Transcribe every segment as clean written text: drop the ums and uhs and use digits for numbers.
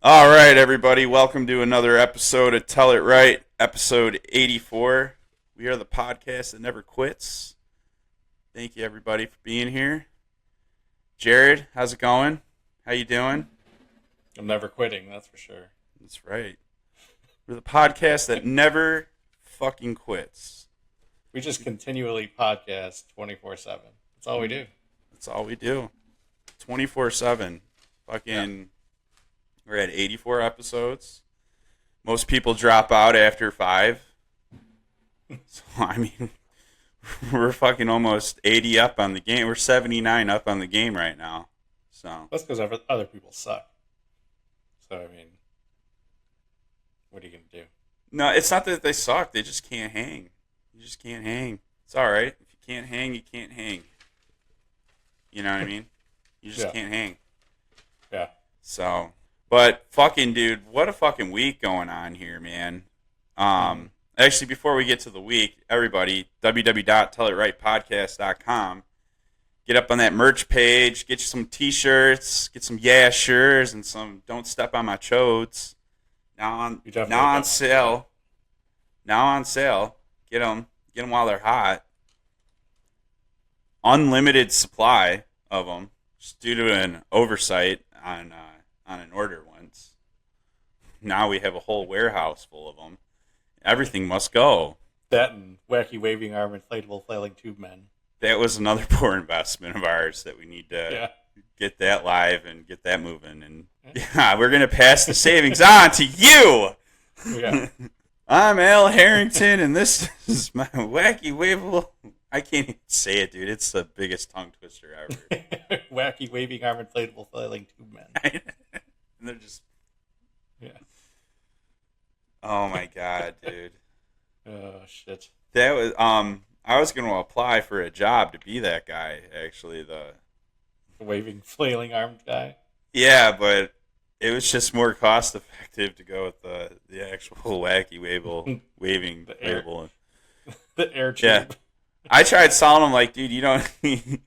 All right, everybody. Welcome to another episode of Tell It Right, episode 84. We are the podcast that never quits. Thank you, everybody, for being here. Jared, how's it going? How you doing? I'm never quitting, that's for sure. That's right. We're the podcast that never fucking quits. We just continually podcast 24/7. That's all we do. That's all we do. 24/7. Fucking... Yeah. We're at 84 episodes. Most people drop out after 5. So, I mean, we're fucking almost 80 up on the game. We're 79 up on the game right now. So that's because other people suck. So, I mean, what are you going to do? No, it's not that they suck. They just can't hang. You just can't hang. It's all right. If you can't hang, you can't hang. You know what I mean? You just can't hang. Yeah. So... But fucking dude, what a fucking week going on here, man. Actually, before we get to the week, everybody, www.tellitRightPodcast.com. Get up on that merch page, get you some t-shirts, get some shirts and some Don't Step on My Chodes. Now on sale. Now on sale. Get them while they're hot. Unlimited supply of them, just due to an oversight on an order once. Now we have a whole warehouse full of them. Everything must go. That and wacky waving arm inflatable flailing tube men. That was another poor investment of ours that we need to get that live and get that moving. And we're going to pass the savings on to you. Yeah. I'm Al Harrington, and this is my wacky waveable... I can't even say it, dude. It's the biggest tongue twister ever. Wacky waving arm inflatable flailing tube men. And they're just... Yeah. Oh my god, dude. Oh shit. That was I was going to apply for a job to be that guy, actually, the waving flailing armed guy. Yeah, but it was just more cost effective to go with the actual wacky waving wavable. The air tube. Yeah. I tried selling them like, dude, you don't need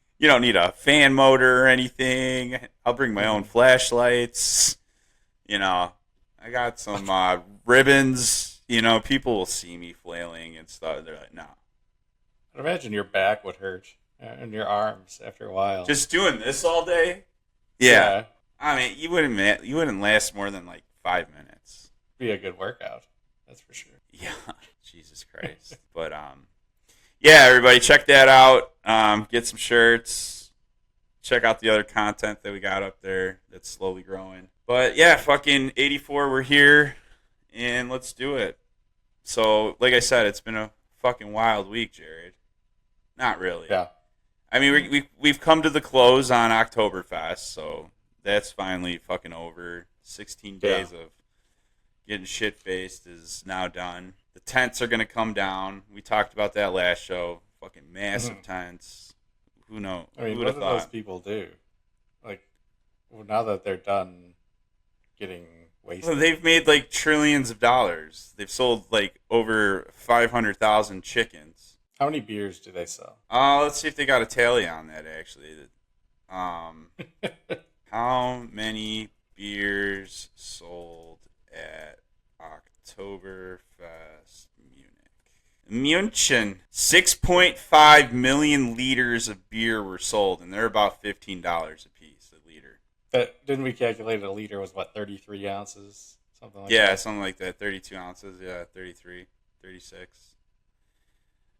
a fan motor or anything. I'll bring my own flashlights. You know, I got some ribbons. You know, people will see me flailing and stuff. They're like, no. I'd imagine your back would hurt and your arms after a while. Just doing this all day? Yeah. I mean, you wouldn't last more than like 5 minutes. Be a good workout. That's for sure. Yeah. Jesus Christ. But yeah, everybody, check that out. Get some shirts. Check out the other content that we got up there that's slowly growing. But yeah, fucking 84, we're here, and let's do it. So, like I said, it's been a fucking wild week, Jared. Not really. Yeah. I mean, we've come to the close on Oktoberfest, so that's finally fucking over. 16 days of getting shit-faced is now done. The tents are going to come down. We talked about that last show. Fucking massive tents. Who knows? I mean, who would what have do thought? those people do? Like, well, now that they're done getting wasted. Well, they've made like trillions of dollars. They've sold like over 500,000 chickens. How many beers do they sell? Let's see if they got a tally on that, actually. How many beers sold at Oktoberfest München? 6.5 million liters of beer were sold, and they're about $15 a piece, a liter. Didn't we calculate a liter was, 33 ounces? Something like that? Yeah, something like that. 32 ounces, 33, 36.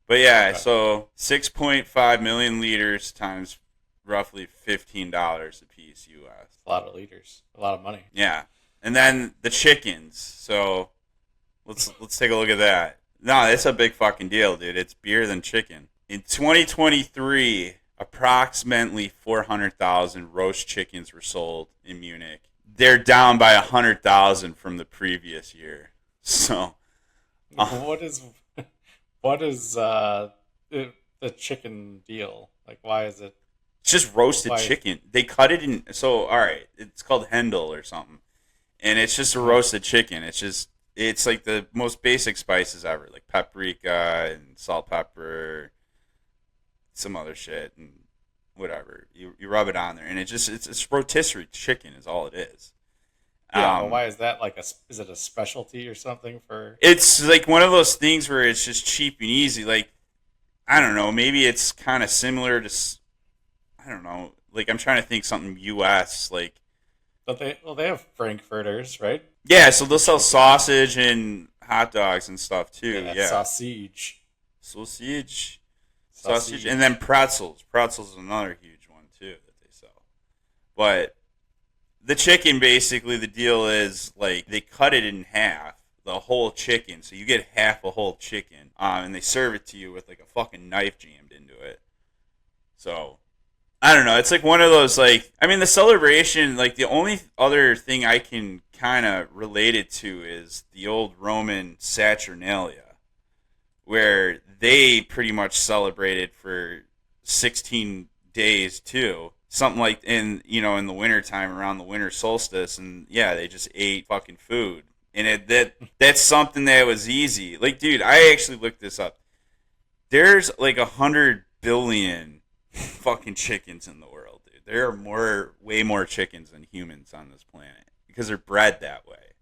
But yeah, okay. So 6.5 million liters times roughly $15 a piece U.S. A lot of liters. A lot of money. Yeah. And then the chickens. So let's take a look at that. No, it's a big fucking deal, dude. It's beer than chicken. In 2023, approximately 400,000 roast chickens were sold in Munich. They're down by 100,000 from the previous year. So, what is the chicken deal? Like, why is it? It's just roasted chicken. They cut it in. So, all right, it's called Hendel or something, and it's just a roasted chicken. It's like the most basic spices ever, like paprika and salt, pepper, some other shit, and whatever. You rub it on there, and it's rotisserie chicken is all it is. Yeah, but why is that like is it a specialty or something for? It's like one of those things where it's just cheap and easy. Like, I don't know, maybe it's kind of similar to, I don't know, like I'm trying to think something U.S. like. But they have frankfurters, right? Yeah, so they'll sell sausage and hot dogs and stuff too. Yeah, Yeah, sausage, sausage, and then pretzels. Pretzels is another huge one too that they sell. But the chicken, basically, the deal is like they cut it in half, the whole chicken, so you get half a whole chicken, and they serve it to you with like a fucking knife jammed into it. So I don't know. It's like one of those, like, I mean, the celebration, like, the only other thing I can kind of relate it to is the old Roman Saturnalia, where they pretty much celebrated for 16 days, too. Something like in the wintertime around the winter solstice, and yeah, they just ate fucking food. And that's something that was easy. Like, dude, I actually looked this up. There's like 100 billion fucking chickens in the world, dude. There are way more chickens than humans on this planet because they're bred that way.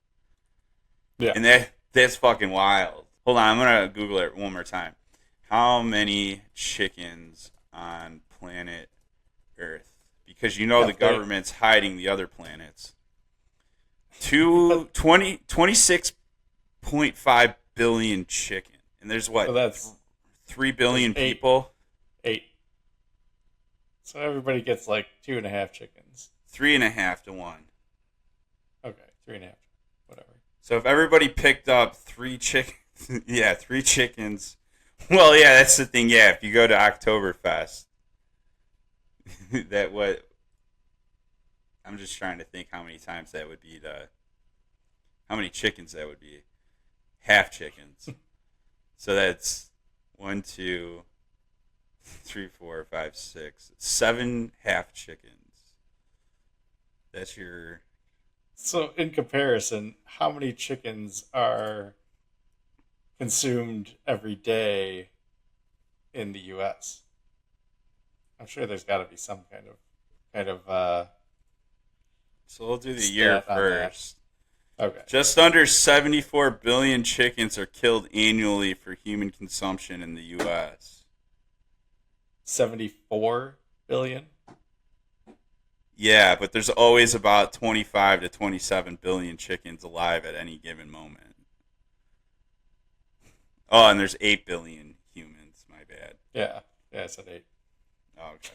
Yeah. And that's fucking wild. Hold on, I'm gonna Google it one more time. How many chickens on planet Earth? Because the government's hiding the other planets. 26.5 billion chicken. And there's what? So that's 3 billion people? 8. So everybody gets like 2.5 chickens. 3.5 to 1. Okay, 3.5. Whatever. So if everybody picked up 3 chickens, yeah, 3 chickens. Well, yeah, that's the thing. Yeah, if you go to Oktoberfest, I'm just trying to think how many times that would be how many chickens that would be. Half chickens. So that's 1, 2, 3, 4, 5, 6, 7 half chickens. That's your. So in comparison, how many chickens are consumed every day in the U.S.? I'm sure there's got to be some kind of. So we'll do the year first. Okay. Just under 74 billion chickens are killed annually for human consumption in the U.S. 74 billion? Yeah, but there's always about 25 to 27 billion chickens alive at any given moment. Oh, and there's 8 billion humans. My bad. Yeah, I said 8. Oh, okay.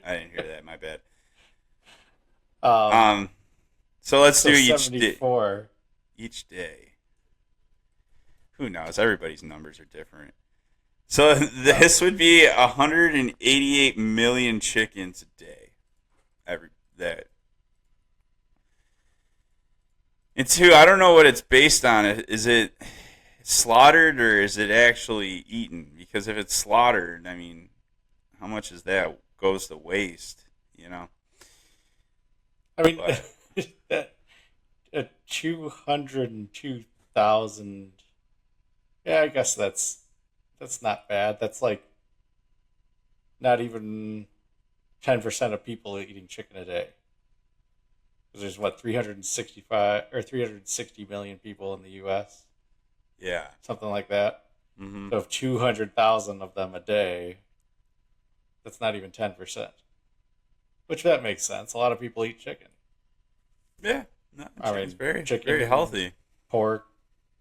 I didn't hear that. My bad. So let's do each 74. Each day. Who knows? Everybody's numbers are different. So this would be 188 million chickens a day. And two, I don't know what it's based on. Is it slaughtered or is it actually eaten? Because if it's slaughtered, I mean, how much is that goes to waste? I mean, at 202,000. Yeah, I guess that's not bad. That's like not even 10% of people eating chicken a day. Because there's 365 or 360 million people in the U.S. Yeah, something like that. Mm-hmm. So if 200,000 of them a day, that's not even 10%. Which that makes sense. A lot of people eat chicken. Yeah, no, it's very chicken, very healthy. Pork,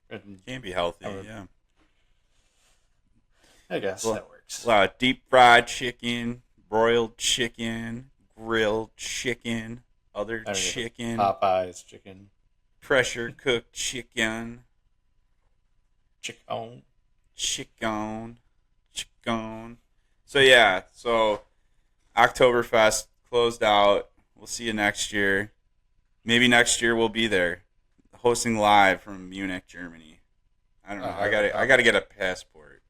and can be healthy. Yeah, I guess that works. A lot of deep fried chicken, broiled chicken, grilled chicken, chicken, Popeyes chicken, pressure cooked chicken, chicken. So yeah, Oktoberfest closed out. We'll see you next year. Maybe next year we'll be there, hosting live from Munich, Germany. I don't know. I gotta get a passport.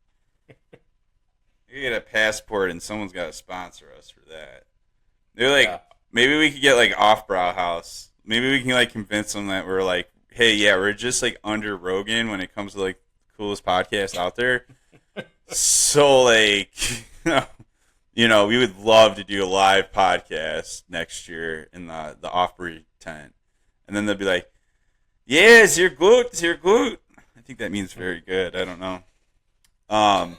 You get a passport, and someone's got to sponsor us for that. They're like, maybe we could get like Off Brauhaus. Maybe we can like convince them that we're like, hey, yeah, we're just like under Rogan when it comes to like the coolest podcast out there. So like, we would love to do a live podcast next year in the Off-Bree tent. And then they'll be like, yeah, sehr gut, sehr gut. I think that means very good. I don't know. I'm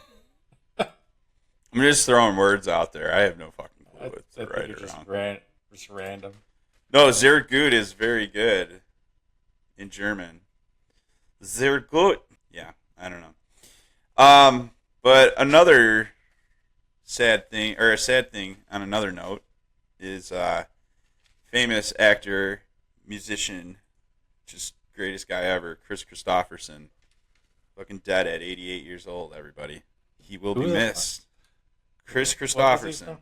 just throwing words out there. I have no fucking clue what to write it around. Just random. No, sehr gut is very good in German. Sehr gut. Yeah, I don't know. But another sad thing on another note is famous actor, musician, just greatest guy ever, Chris Christopherson, fucking dead at 88 years old. Everybody, he will be missed. Chris Christopherson.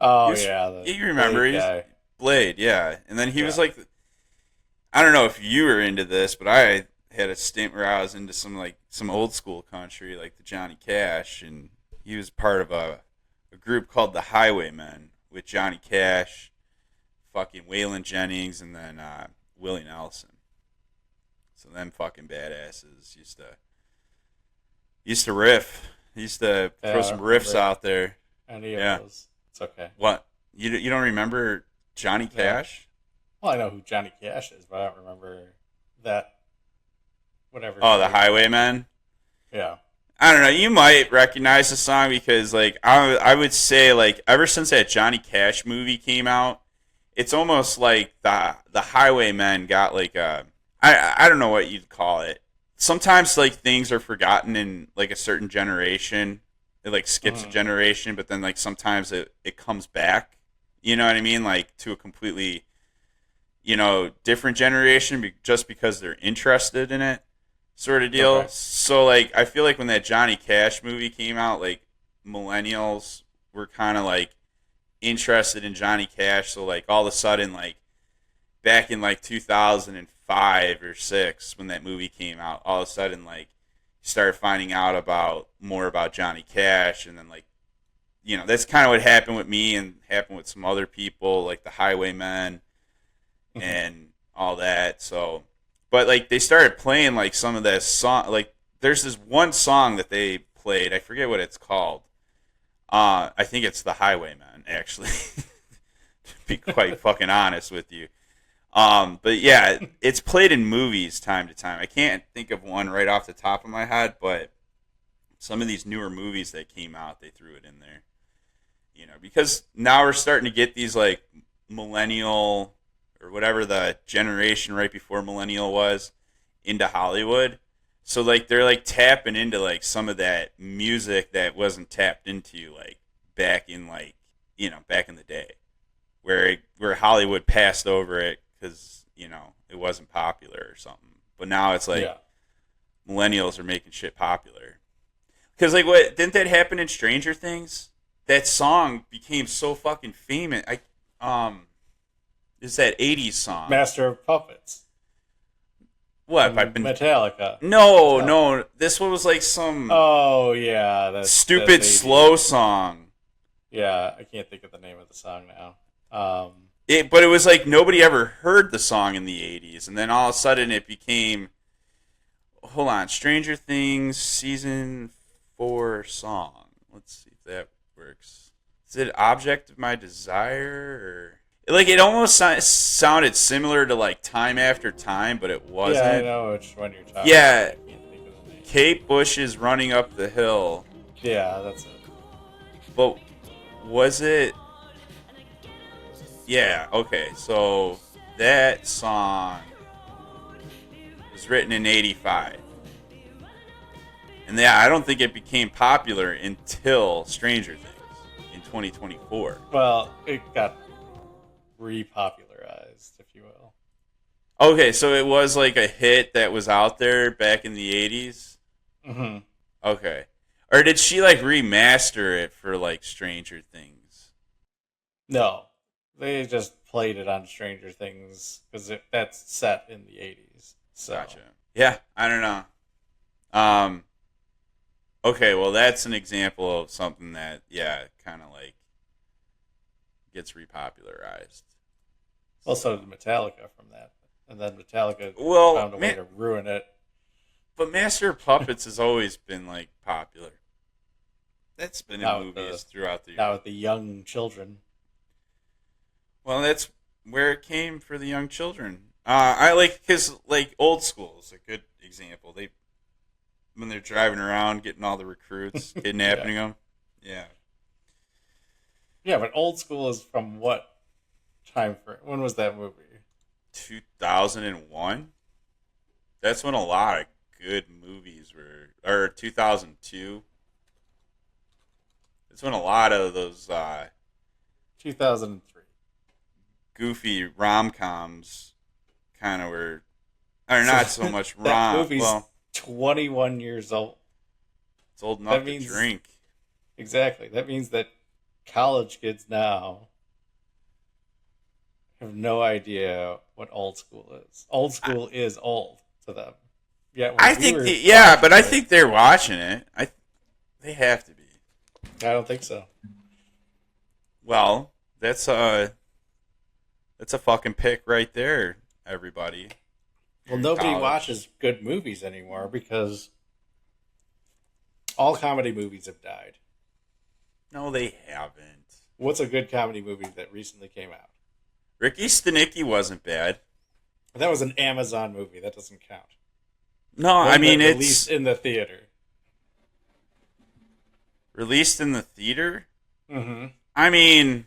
Oh yeah, you remember he's Blade, yeah. And then he was like, I don't know if you were into this, but I had a stint where I was into some old school country, like the Johnny Cash, and he was part of a group called the Highwaymen with Johnny Cash, fucking Waylon Jennings, and then Willie Nelson. So them fucking badasses used to riff. He used to throw some riffs out there. Any of those. It's okay. What? You don't remember Johnny Cash? Well, I know who Johnny Cash is, but I don't remember that. Whatever. Oh, the Highwaymen? Yeah. I don't know. You might recognize the song because, like, I would say, like, ever since that Johnny Cash movie came out, it's almost like the Highwaymen got, like, I don't know what you'd call it. Sometimes, like, things are forgotten in, like, a certain generation. It, like, skips a generation, but then, like, sometimes it comes back. You know what I mean? Like, to a completely, different generation just because they're interested in it sort of deal. Okay. So, like, I feel like when that Johnny Cash movie came out, like, millennials were kind of, like, interested in Johnny Cash. So, like, all of a sudden, like, back in, like, 2005 or 6 when that movie came out, all of a sudden, like, you started finding out more about Johnny Cash, and then, like, that's kind of what happened with me and happened with some other people, like the Highwaymen and all that. So, but, like, they started playing, like, some of that song. Like, there's this one song that they played. I forget what it's called. I think it's the Highwaymen, actually, to be quite fucking honest with you. But yeah, it's played in movies time to time. I can't think of one right off the top of my head, but some of these newer movies that came out, they threw it in there. Because now we're starting to get these, like, millennial or whatever the generation right before millennial was into Hollywood. So, like, they're, like, tapping into, like, some of that music that wasn't tapped into, like, back in, like, back in the day where Hollywood passed over it because, it wasn't popular or something. But now it's like millennials are making shit popular. Because, like, what didn't that happen in Stranger Things? That song became so fucking famous. It's that 80s song. Master of Puppets. What? Metallica. No. This one was like some... Oh, yeah. That's slow song. Yeah, I can't think of the name of the song now. But it was like nobody ever heard the song in the 80s. And then all of a sudden it became... Hold on. Stranger Things Season 4 song. Let's see if that works. Is it Object of My Desire? Or... Like, it almost sounded similar to, like, Time After Time, but it wasn't. Yeah, I know which one you're talking about. Yeah. I can't think of the name. Kate Bush is Running Up the Hill. Yeah, that's it. But was it... Yeah, okay. So that song was written in 85. And yeah, I don't think it became popular until Stranger Things in 2024. Well, it got repopularized, if you will. Okay, so it was like a hit that was out there back in the 80s? Mm-hmm. Okay. Or did she, like, remaster it for, like, Stranger Things? No. They just played it on Stranger Things because that's set in the 80s. So. Gotcha. Yeah, I don't know. Okay, well, that's an example of something that, kind of, like, gets repopularized. Well, so did Metallica from that. And then Metallica found a way to ruin it. But Master of Puppets has always been, like, popular. That's been in movies throughout the years. Now with the young children. Well, that's where it came for the young children. I like because like Old School is a good example. They when they're driving around getting all the recruits, kidnapping them. Yeah, Yeah, but Old School is from what time frame? When was that movie? 2001. That's when a lot of good movies were, or 2002. That's when a lot of those 2003. goofy rom coms kind of were, or So not so much that rom. movie's Well, 21 years old. it's old enough That to means drink. exactly. That means that college kids now have no idea what Old School is. Old School is old to them. Yeah, when I we think, were yeah, but I watching think they're watching it. They have to be. I don't think so. Well, that's a fucking pick right there, everybody. Well, In nobody college. watches good movies anymore because all comedy movies have died. No, they haven't. What's a good comedy movie that recently came out? Ricky Stenicki wasn't bad. That was an Amazon movie. That doesn't count. No, One I mean that it's released in the theater. released in the theater. Mm-hmm. I mean,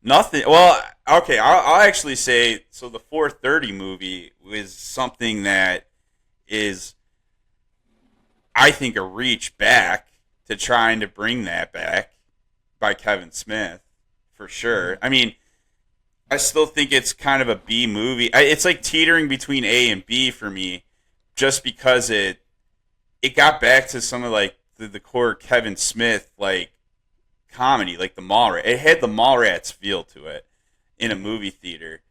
nothing. Well, okay, I'll actually say so. The 4:30 movie was something that is, I think, a reach back to trying to bring that back by Kevin Smith for sure. I mean, I still think it's kind of a B movie. It's like teetering between A and B for me, just because it got back to some of like the core Kevin Smith like comedy, like the Mallrats. It had the Mallrats feel to it in a movie theater,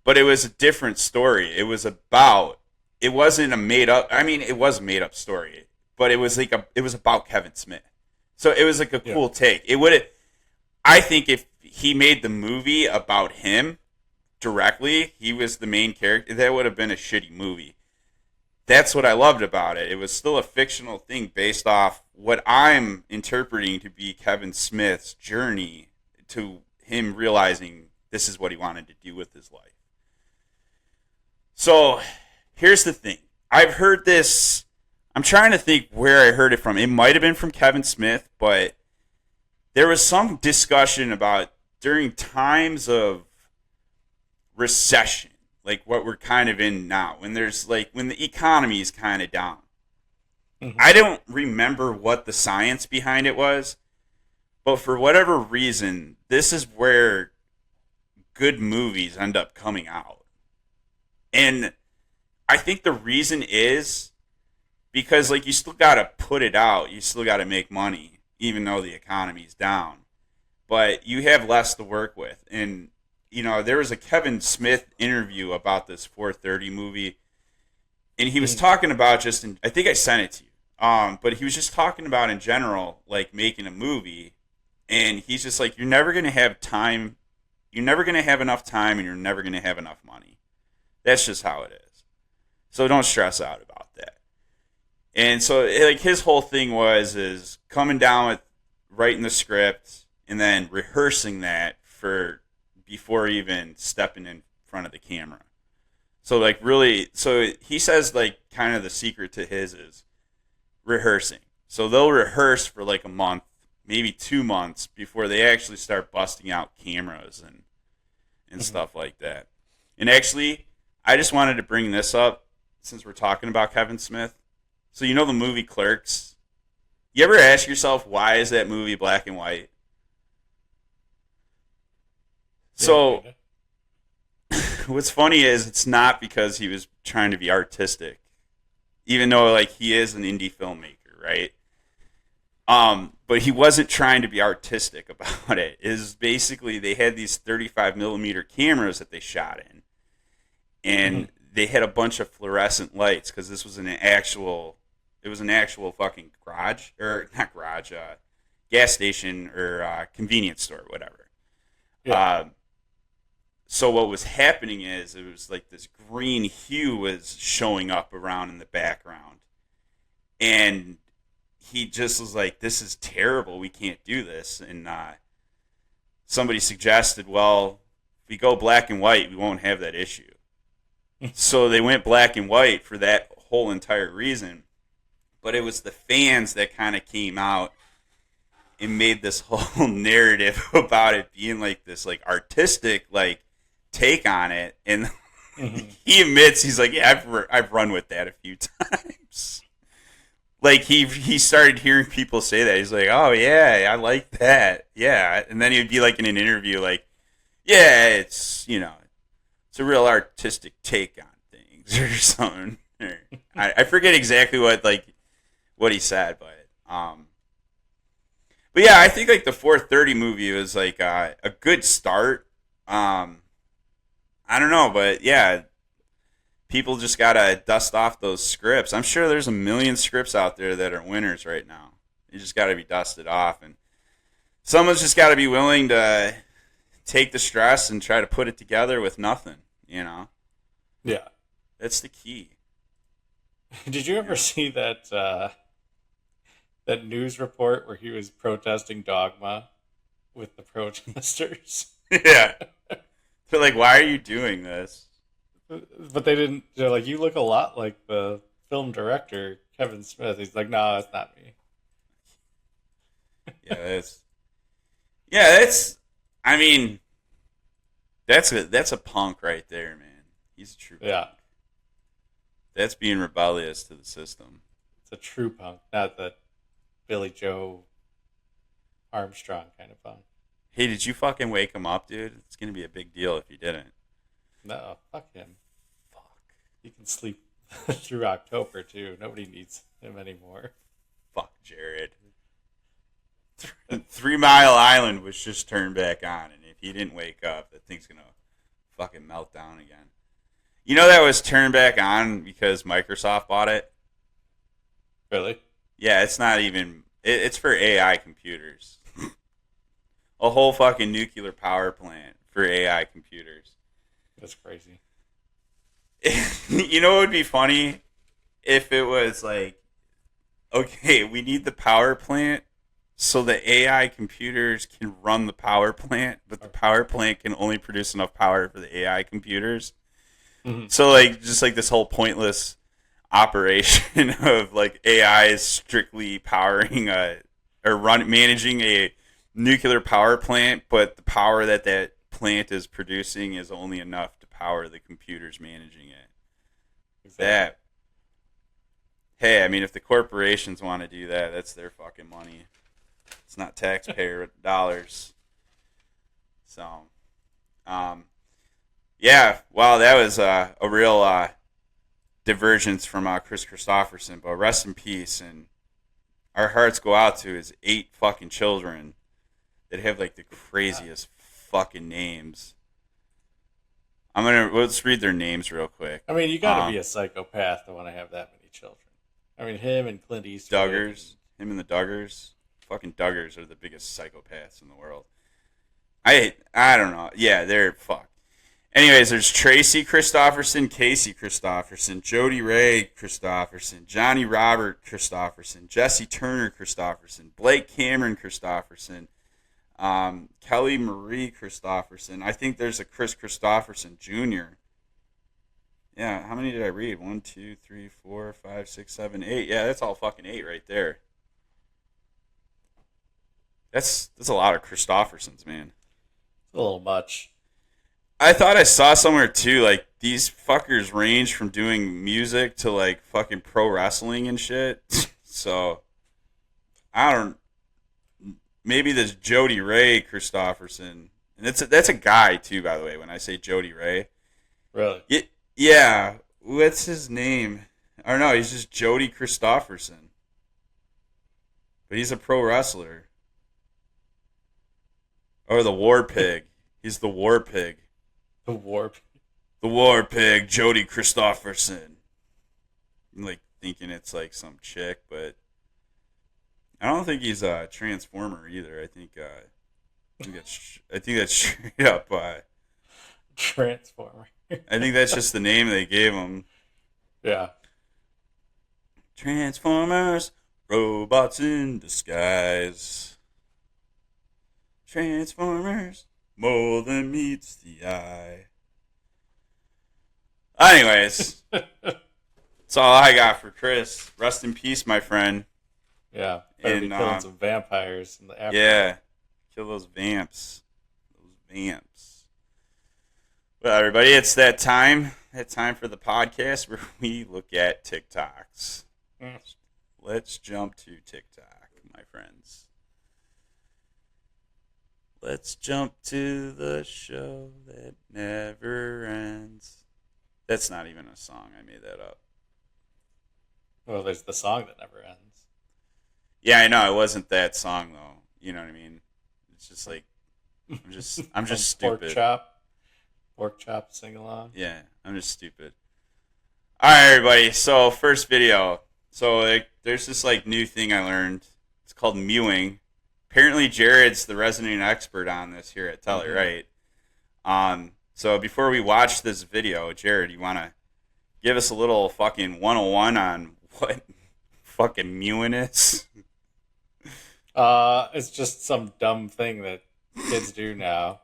but it was a different story. It was about. It wasn't a made up. I mean, it was a made up story, but it was like it was about Kevin Smith. So it was like a cool take. It would. I think if he made the movie about him directly, he was the main character, that would have been a shitty movie. That's what I loved about it. It was still a fictional thing based off what I'm interpreting to be Kevin Smith's journey to him realizing this is what he wanted to do with his life. So here's the thing. I've heard this. I'm trying to think where I heard it from. It might have been from Kevin Smith, but there was some discussion about during times of recession, like what we're kind of in now, when there's like when the economy is kind of down. Mm-hmm. I don't remember what the science behind it was, but for whatever reason, this is where good movies end up coming out. And I think the reason is because like you still got to put it out, you still got to make money even though the economy's down. But you have less to work with. And you know, there was a Kevin Smith interview about this 4:30 movie, and he was talking about I think I sent it to you. But he was just talking about in general, like making a movie, and he's just like, you're never gonna have time, you're never gonna have enough time, and you're never gonna have enough money. That's just how it is. So don't stress out about that. And so, like, his whole thing is coming down with writing the script and then rehearsing that for before even stepping in front of the camera. So like really, so he says like kind of the secret to his is rehearsing. So they'll rehearse for like a month, maybe 2 months before they actually start busting out cameras and stuff like that. And actually, I just wanted to bring this up since we're talking about Kevin Smith. So you know the movie Clerks? You ever ask yourself why is that movie black and white? So, what's funny is it's not because he was trying to be artistic, even though like he is an indie filmmaker, right? But he wasn't trying to be artistic about it. Is basically they had these 35 millimeter cameras that they shot in, and they had a bunch of fluorescent lights because this was an actual fucking garage or not garage, gas station or convenience store, whatever. Yeah. So what was happening is it was like this green hue was showing up around in the background. And he just was like, this is terrible. We can't do this. And somebody suggested, well, if we go black and white, we won't have that issue. So they went black and white for that whole entire reason. But it was the fans that kind of came out and made this whole narrative about it being like this like artistic like take on it. And Mm-hmm. he admits, he's like, yeah, I've run with that a few times. Like he started hearing people say that. He's like, oh yeah, I like that. Yeah. And then he'd be like in an interview like, yeah, it's, it's a real artistic take on things or something. Or, I forget exactly what he said, but yeah, I think like the 430 movie was like a good start. I don't know, but yeah, people just gotta dust off those scripts. I'm sure there's a million scripts out there that are winners right now. You just gotta be dusted off, and someone's just gotta be willing to take the stress and try to put it together with nothing. Yeah. That's the key. Did you ever see that news report where he was protesting dogma with the protesters? Yeah, they're like, why are you doing this? But they didn't. They're like, you look a lot like the film director Kevin Smith. He's like, no, that's not me. Yeah, that's. I mean, that's a punk right there, man. He's a true punk. Yeah, That's being rebellious to the system. it's a true punk, not the Billy Joe Armstrong kind of punk. Hey, did you fucking wake him up, dude? It's gonna be a big deal if you didn't. No, fuck him. Fuck. He can sleep through October too. Nobody needs him anymore. Fuck Jared. 3 Mile Island was just turned back on, and if he didn't wake up, that thing's gonna fucking melt down again. You know that was turned back on because Microsoft bought it? Really? Yeah, it's not even. It's for AI computers. A whole fucking nuclear power plant for AI computers. That's crazy. You know what would be funny? If it was like, okay, we need the power plant so the AI computers can run the power plant, but the power plant can only produce enough power for the AI computers. Mm-hmm. So like just like this whole pointless operation of like AI is strictly powering managing a nuclear power plant, but the power that plant is producing is only enough to power the computers managing it. Exactly. That. Hey, I mean, if the corporations want to do that, that's their fucking money. It's not taxpayer dollars. So, yeah. Wow, that was a real divergence from Chris Christopherson. But rest in peace, and our hearts go out to his 8 fucking children that have like the craziest fucking names. Let's read their names real quick. I mean, you got to be a psychopath to want to have that many children. I mean, him and Clint Eastwood. Him and the Duggars. Fucking Duggars are the biggest psychopaths in the world. I don't know. Yeah, they're fucked. Anyways, there's Tracy Christopherson, Casey Christopherson, Jody Ray Christopherson, Johnny Robert Christopherson, Jesse Turner Christopherson, Blake Cameron Christopherson, Kelly Marie Christopherson. I think there's a Chris Christopherson Jr. Yeah, how many did I read? 1, 2, 3, 4, 5, 6, 7, 8. Yeah, that's all fucking 8 right there. That's a lot of Christophersons, man. It's a little much. I thought I saw somewhere too, like these fuckers range from doing music to like fucking pro wrestling and shit. So I don't. Maybe this Jody Ray Christopherson, and that's a guy too, by the way. When I say Jody Ray, Really? yeah. What's his name? Or no, he's just Jody Christopherson, but he's a pro wrestler. Or the War Pig. He's the War Pig. The warp. The War Pig, Jody Christopherson. I'm like thinking it's like some chick, but I don't think he's a Transformer either. I think that's straight up. Transformer. I think that's just the name they gave him. Yeah. Transformers, robots in disguise. Transformers, more than meets the eye. Anyways, that's all I got for Chris. Rest in peace, my friend. Yeah, better be killing some vampires in the afterlife. Yeah, kill those vamps. Those vamps. Well, everybody, it's that time. That time for the podcast where we look at TikToks. Let's jump to TikTok, my friends. Let's jump to the show that never ends. That's not even a song. I made that up. Well, there's the song that never ends. Yeah, I know. It wasn't that song, though. You know what I mean? It's just like, I'm just stupid. Pork chop sing along. Yeah, I'm just stupid. All right, everybody. So, first video. So, there's this like new thing I learned. It's called mewing. Apparently, Jared's the resident expert on this here at Tell It Right. So before we watch this video, Jared, you want to give us a little fucking 101 on what fucking mewing is? It's just some dumb thing that kids do now.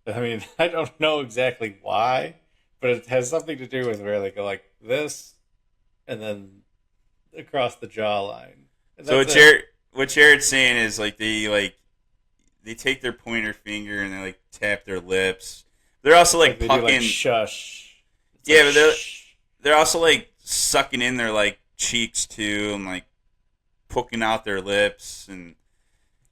I mean, I don't know exactly why, but it has something to do with where they go like this, and then across the jawline. So what Jared's saying is like they take their pointer finger and they like tap their lips. They're also like they pucking. Do, like, shush. It's yeah, like, but shh. they're also like sucking in their like cheeks too, and like poking out their lips, and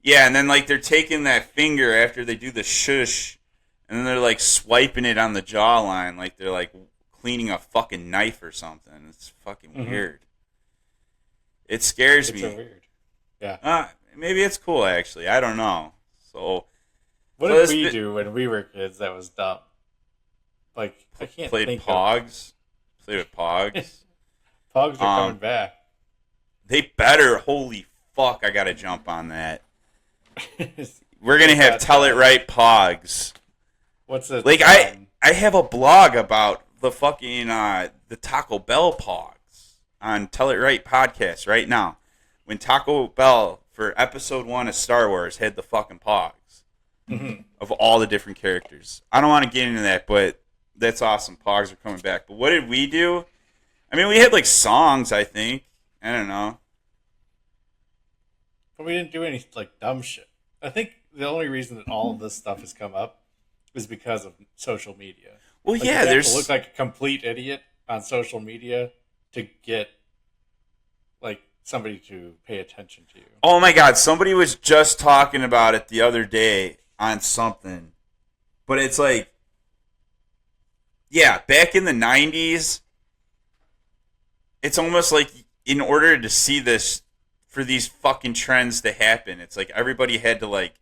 yeah, and then like they're taking that finger after they do the shush, and then they're like swiping it on the jawline, like they're like cleaning a fucking knife or something. It's fucking weird. It scares me. So weird. Yeah. Maybe it's cool actually. I don't know. So. What did we do when we were kids that was dumb? Like, I can't think Pogs. Played with Pogs. Pogs are coming back. They better. Holy fuck, I gotta jump on that. We're gonna have Tell It Right Pogs. What's it? Like, I have a blog about the fucking, the Taco Bell Pogs on Tell It Right podcast right now. When Taco Bell, for episode 1 of Star Wars, had the fucking Pogs. Of all the different characters. I don't want to get into that, but that's awesome. Pogs are coming back. But what did we do? I mean, we had like songs, I think. I don't know. But we didn't do any like dumb shit. I think the only reason that all of this stuff has come up is because of social media. Well, like, yeah, you there's have to look like a complete idiot on social media to get like somebody to pay attention to you. Oh my god, somebody was just talking about it the other day on something. But it's like, yeah, back in the 90s, it's almost like in order to see this, for these fucking trends to happen, it's like everybody had to like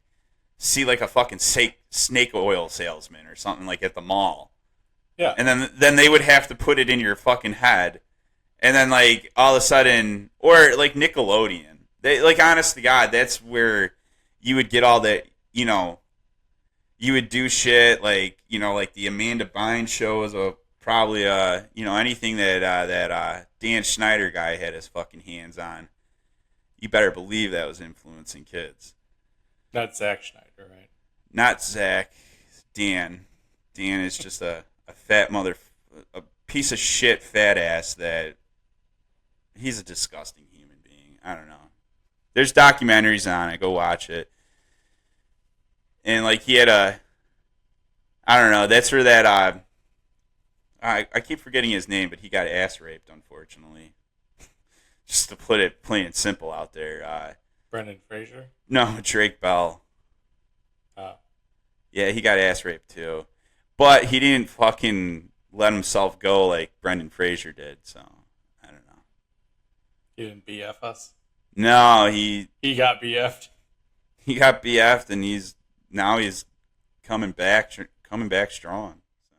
see like a fucking snake oil salesman or something like at the mall. Yeah. And then they would have to put it in your fucking head. And then like all of a sudden, or like Nickelodeon. They, like, honest to God, that's where you would get all that, you know, you would do shit like, you know, like the Amanda Bynes show was probably you know, anything that Dan Schneider guy had his fucking hands on. You better believe that was influencing kids. Not Zack Schneider, right? Not Zach. Dan. Dan is just a fat a piece of shit fat ass that he's a disgusting human being. I don't know. There's documentaries on it. Go watch it. And like he had I don't know. That's where that I keep forgetting his name, but he got ass raped, unfortunately. Just to put it plain and simple out there. Brendan Fraser? No, Drake Bell. Oh. Yeah, he got ass raped too, but he didn't fucking let himself go like Brendan Fraser did. So I don't know. He didn't BF us. No, he got BF'd. He got BF'd, and he's coming back strong. So.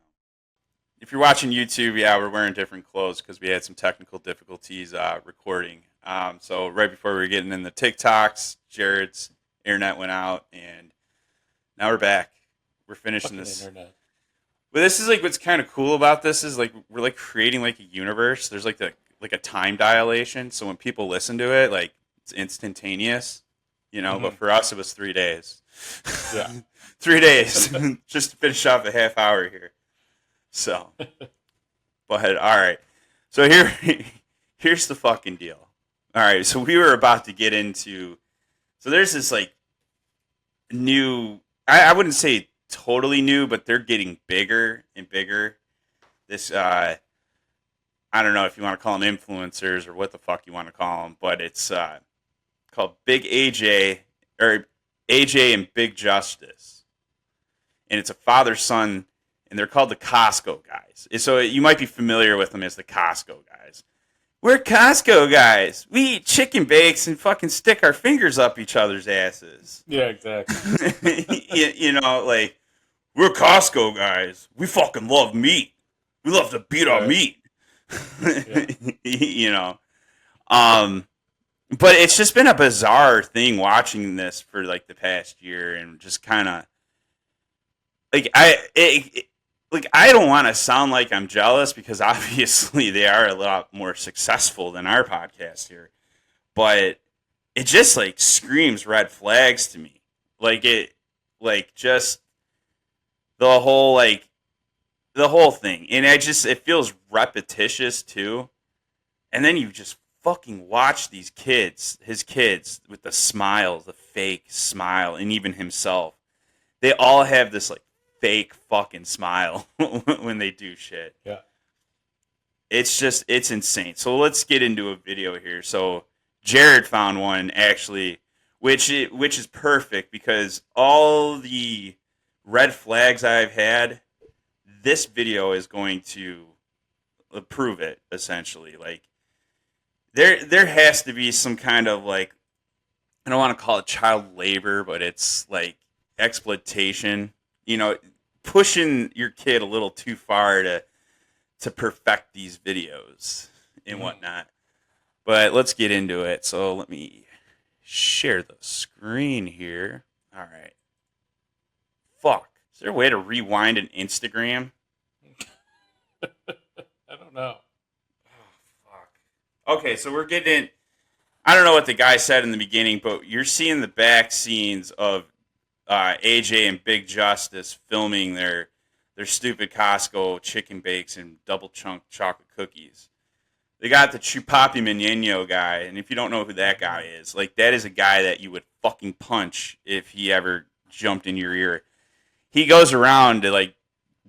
If you're watching YouTube, yeah, we're wearing different clothes because we had some technical difficulties recording. So right before we were getting in the TikToks, Jared's internet went out, and now we're back. We're finishing Fucking this. internet. But this is like what's kind of cool about this is like we're like creating like a universe. There's like a time dilation, so when people listen to it, like it's instantaneous, you know. Mm-hmm. But for us, it was 3 days. Yeah, 3 days just to finish off a half hour here. So But all right. So here's the fucking deal. All right. So we were about to get into. So there's this like new. I wouldn't say totally new, but they're getting bigger and bigger. This I don't know if you want to call them influencers or what the fuck you want to call them, but it's called Big AJ or AJ and Big Justice, and it's a father-son, and they're called the Costco Guys. So you might be familiar with them as the Costco Guys. We're Costco guys. We eat chicken bakes and fucking stick our fingers up each other's asses. Yeah, exactly. you know, like, we're Costco guys. We fucking love meat. We love to beat our meat. Yeah. You know. But it's just been a bizarre thing watching this for like the past year, and just kind of like I don't want to sound like I'm jealous, because obviously they are a lot more successful than our podcast here, but it just like screams red flags to me. Just the whole thing, and it feels repetitious too. And then you just fucking watch his kids with the smiles, the fake smile, and even himself. They all have this like fake fucking smile when they do shit. Yeah. It's insane. So let's get into a video here. So Jared found one actually, which is perfect, because all the red flags I've had, this video is going to prove it, essentially. Like, there has to be some kind of, like, I don't want to call it child labor, but it's like exploitation, you know, pushing your kid a little too far to perfect these videos and whatnot. But let's get into it. So let me share the screen here. All right. Fuck. Is there a way to rewind an Instagram? I don't know. Oh, fuck. Okay, so we're getting in. I don't know what the guy said in the beginning, but you're seeing the back scenes of AJ and Big Justice filming their stupid Costco chicken bakes and double chunk chocolate cookies. They got the Chupapi Menino guy, and if you don't know who that guy is, like, that is a guy that you would fucking punch if he ever jumped in your ear. He goes around to like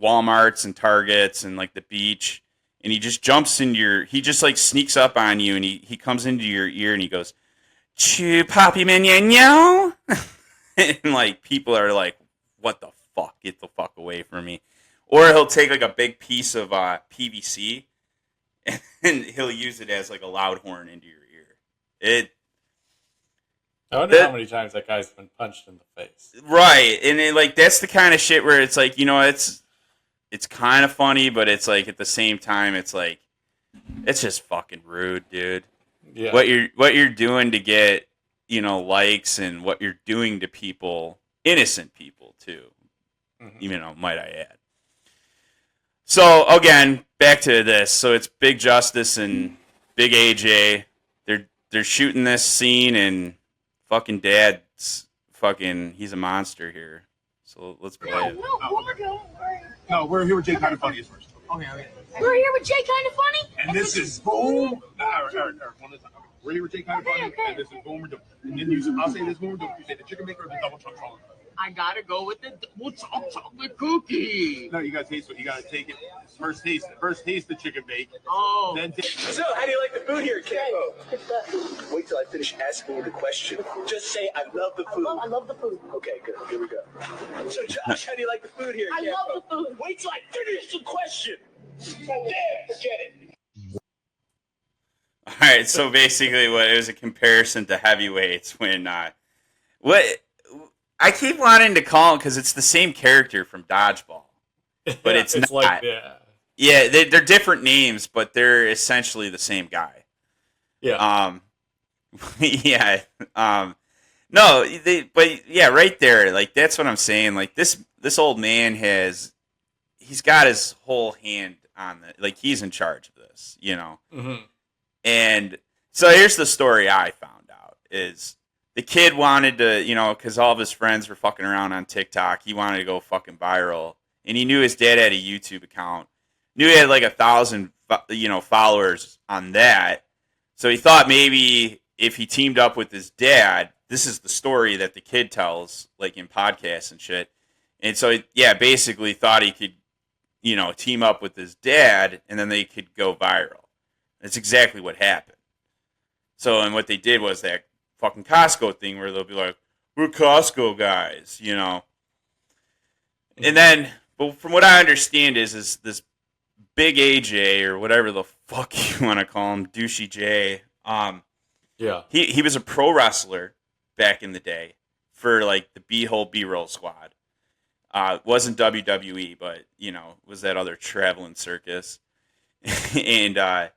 Walmarts and Targets and like the beach, and he just jumps in he just like sneaks up on you, and he comes into your ear and he goes, Chupapi Menino. And like, people are like, what the fuck? Get the fuck away from me. Or he'll take like a big piece of PVC and he'll use it as like a loud horn into your ear. I wonder how many times that guy's been punched in the face. Right. And like, that's the kind of shit where it's like, you know, it's kind of funny, but it's like, at the same time, it's like, it's just fucking rude, dude. Yeah. What you're doing to get, you know, likes, and what you're doing to people, innocent people too, you know, might I add. So again, back to this. So it's Big Justice and Big AJ. They're shooting this scene, and fucking Dad's he's a monster here. So let's play it. No, we're here with Jay Kind of Funny first. Okay. We're here with Jay Kind of Funny. And this is Boom. One at a time. We're here with Jay Kind of Funny, and this is Boom. And then I'll say this Boom. You say the chicken maker or the double chunk chocolate. I gotta go with the double chunk chocolate cookie. No, you gotta taste it. You gotta take it. First taste it. First taste the chicken bake. Oh. Then So, how do you like the food here, Campo? Wait till I finish asking you the question. Just say, I love the food. I love the food. Okay, good. Here we go. So, Josh, how do you like the food here, I Campo? love the food. Wait till I finish the question. Right there, forget it. All right, so basically, it was a comparison to heavyweights when what I keep wanting to call him, because it's the same character from Dodgeball, but it's not. Like, yeah, they're different names, but they're essentially the same guy. Yeah. Yeah. No, but yeah, right there, like, that's what I'm saying. Like, this old man he's got his whole hand on like, he's in charge of this, you know. Mm-hmm. And so here's the story I found out is the kid wanted to, you know, because all of his friends were fucking around on TikTok. He wanted to go fucking viral, and he knew his dad had a YouTube account. knew he had like 1,000, followers on that. So he thought maybe if he teamed up with his dad, this is the story that the kid tells, like in podcasts and shit. And so, basically thought he could, team up with his dad, and then they could go viral. That's exactly what happened. So, and what they did was that fucking Costco thing where they'll be like, we're Costco guys, And then, but from what I understand is this Big AJ, or whatever the fuck you want to call him, Douchey J, Yeah. he was a pro wrestler back in the day for like the B-Roll Squad. Wasn't WWE, but was that other traveling circus. And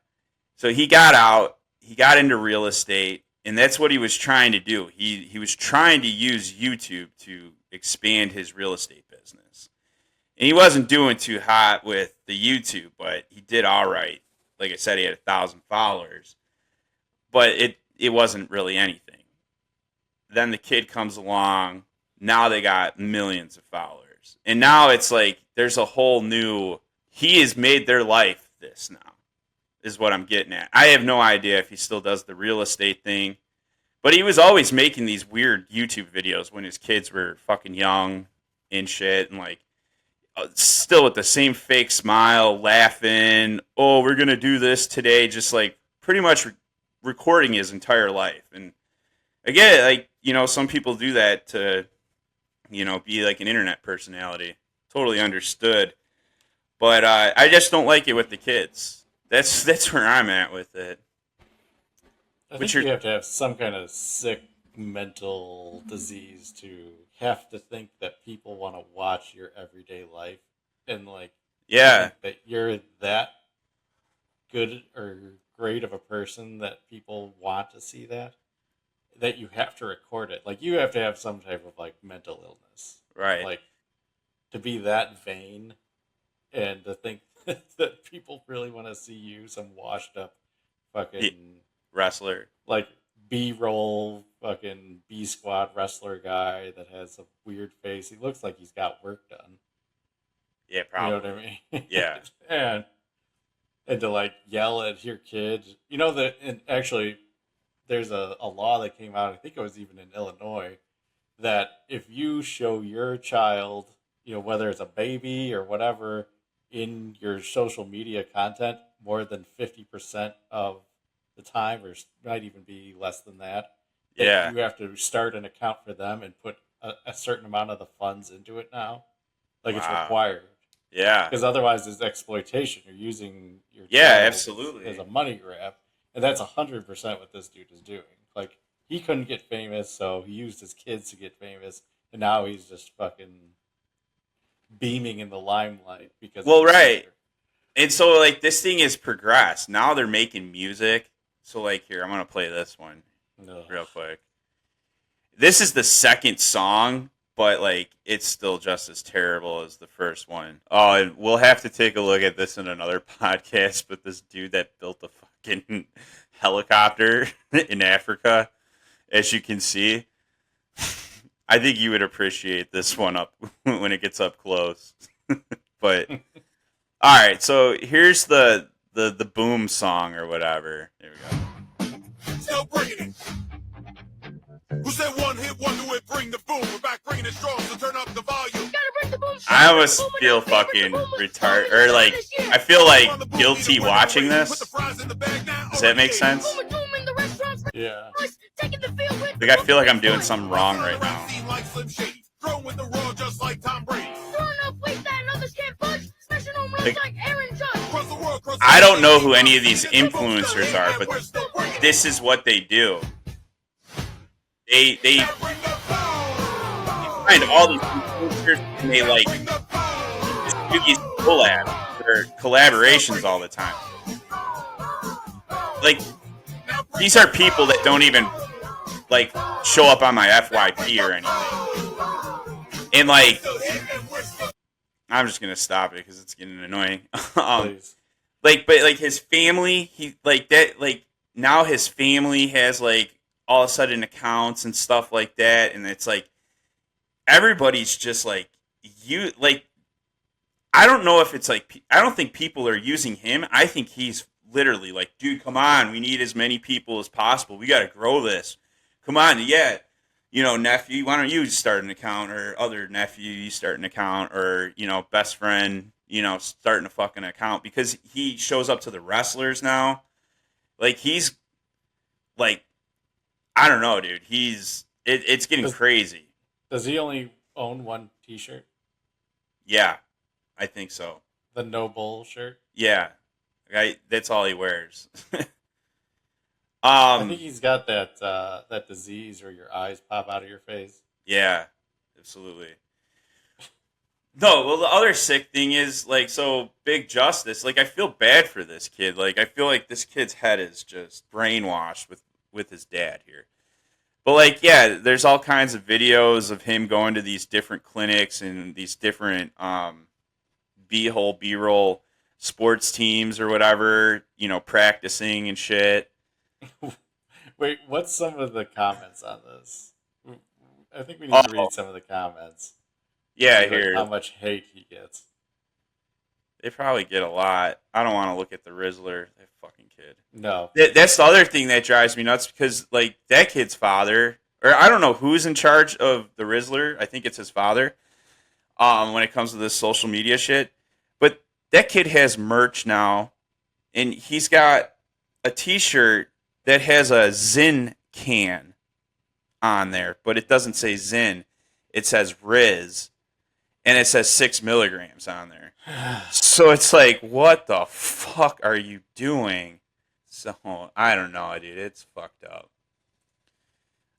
so he got out, he got into real estate, and that's what he was trying to do. He was trying to use YouTube to expand his real estate business. And he wasn't doing too hot with the YouTube, but he did all right. Like I said, he had 1,000 followers, but it wasn't really anything. Then the kid comes along. Now they got millions of followers. And now it's like there's a whole new... He has made their life this now, is what I'm getting at. I have no idea if he still does the real estate thing. But he was always making these weird YouTube videos when his kids were fucking young and shit. And like, still with the same fake smile, laughing. Oh, we're going to do this today. Just like pretty much recording his entire life. And again, like, some people do that to, be like an internet personality. Totally understood. But I just don't like it with the kids. That's where I'm at with it. I think you have to have some kind of sick mental disease to have to think that people want to watch your everyday life, and like, yeah, that you're that good or great of a person that people want to see that you have to record it. Like, you have to have some type of like mental illness, right? Like, to be that vain and to think that people really want to see you, some washed up fucking wrestler, like B-roll fucking B squad wrestler guy that has a weird face. He looks like he's got work done. Yeah, probably. You know what I mean? Yeah. and to like yell at your kid. That, and actually there's a law that came out, I think it was even in Illinois, that if you show your child, whether it's a baby or whatever, in your social media content more than 50% of the time, or might even be less than that, yeah, you have to start an account for them and put a certain amount of the funds into it now. Like, it's required. Yeah. Because otherwise it's exploitation. You're using your absolutely as a money grab. And that's 100% what this dude is doing. Like, he couldn't get famous, so he used his kids to get famous, and now he's just fucking beaming in the limelight because right. And so like this thing has progressed. Now they're making music. So like, here, I'm gonna play this one real quick. This is the second song, but like it's still just as terrible as the first one. Oh, and we'll have to take a look at this in another podcast. But this dude that built a fucking helicopter in Africa, as you can see, I think you would appreciate this one up when it gets up close. But all right, so here's the boom song or whatever. Here we go. Still bringing it. Who said one hit wonder would bring the boom? We're back bringing it strong, so turn up the volume. I almost feel fucking retarded, or like I feel like guilty watching this. Does that make sense? Yeah. Like I feel like I'm doing something wrong right now. Like, I don't know who any of these influencers are, but this is what they do. They find all these influencers and they like just do these collabs or collaborations all the time. Like, these are people that don't even like show up on my FYP or anything. And like, I'm just gonna stop it because it's getting annoying. Like, but like his family, he like that. Like now his family has like all of a sudden accounts and stuff like that, and it's like everybody's just like you. Like, I don't know if it's like, I don't think people are using him. I think he's literally like, dude, come on, we need as many people as possible. We got to grow this. Come on, yeah. You know, nephew, why don't you start an account, or other nephew, you start an account, or, you know, best friend, you know, starting a fucking account, because he shows up to the wrestlers now. Like, he's like, I don't know, dude. It's getting crazy. Does he only own one T-shirt? Yeah, I think so. The No Bull shirt? Yeah, that's all he wears. I think he's got that disease where your eyes pop out of your face. Yeah, absolutely. No, well, the other sick thing is, like, so Big Justice, like, I feel bad for this kid. Like, I feel like this kid's head is just brainwashed with his dad here. But, like, yeah, there's all kinds of videos of him going to these different clinics and these different B-roll sports teams or whatever, you know, practicing and shit. Wait, what's some of the comments on this? I think we need to read some of the comments. Yeah, like here. how much hate he gets. They probably get a lot. I don't want to look at the Rizzler. That fucking kid. No. That's the other thing that drives me nuts, because, like, that kid's father, or I don't know who's in charge of the Rizzler. I think it's his father, when it comes to this social media shit. But that kid has merch now, and he's got a T-shirt that has a Zyn can on there, but it doesn't say Zyn. It says Riz, and it says 6 milligrams on there. So it's like, what the fuck are you doing? So, I don't know, dude. It's fucked up.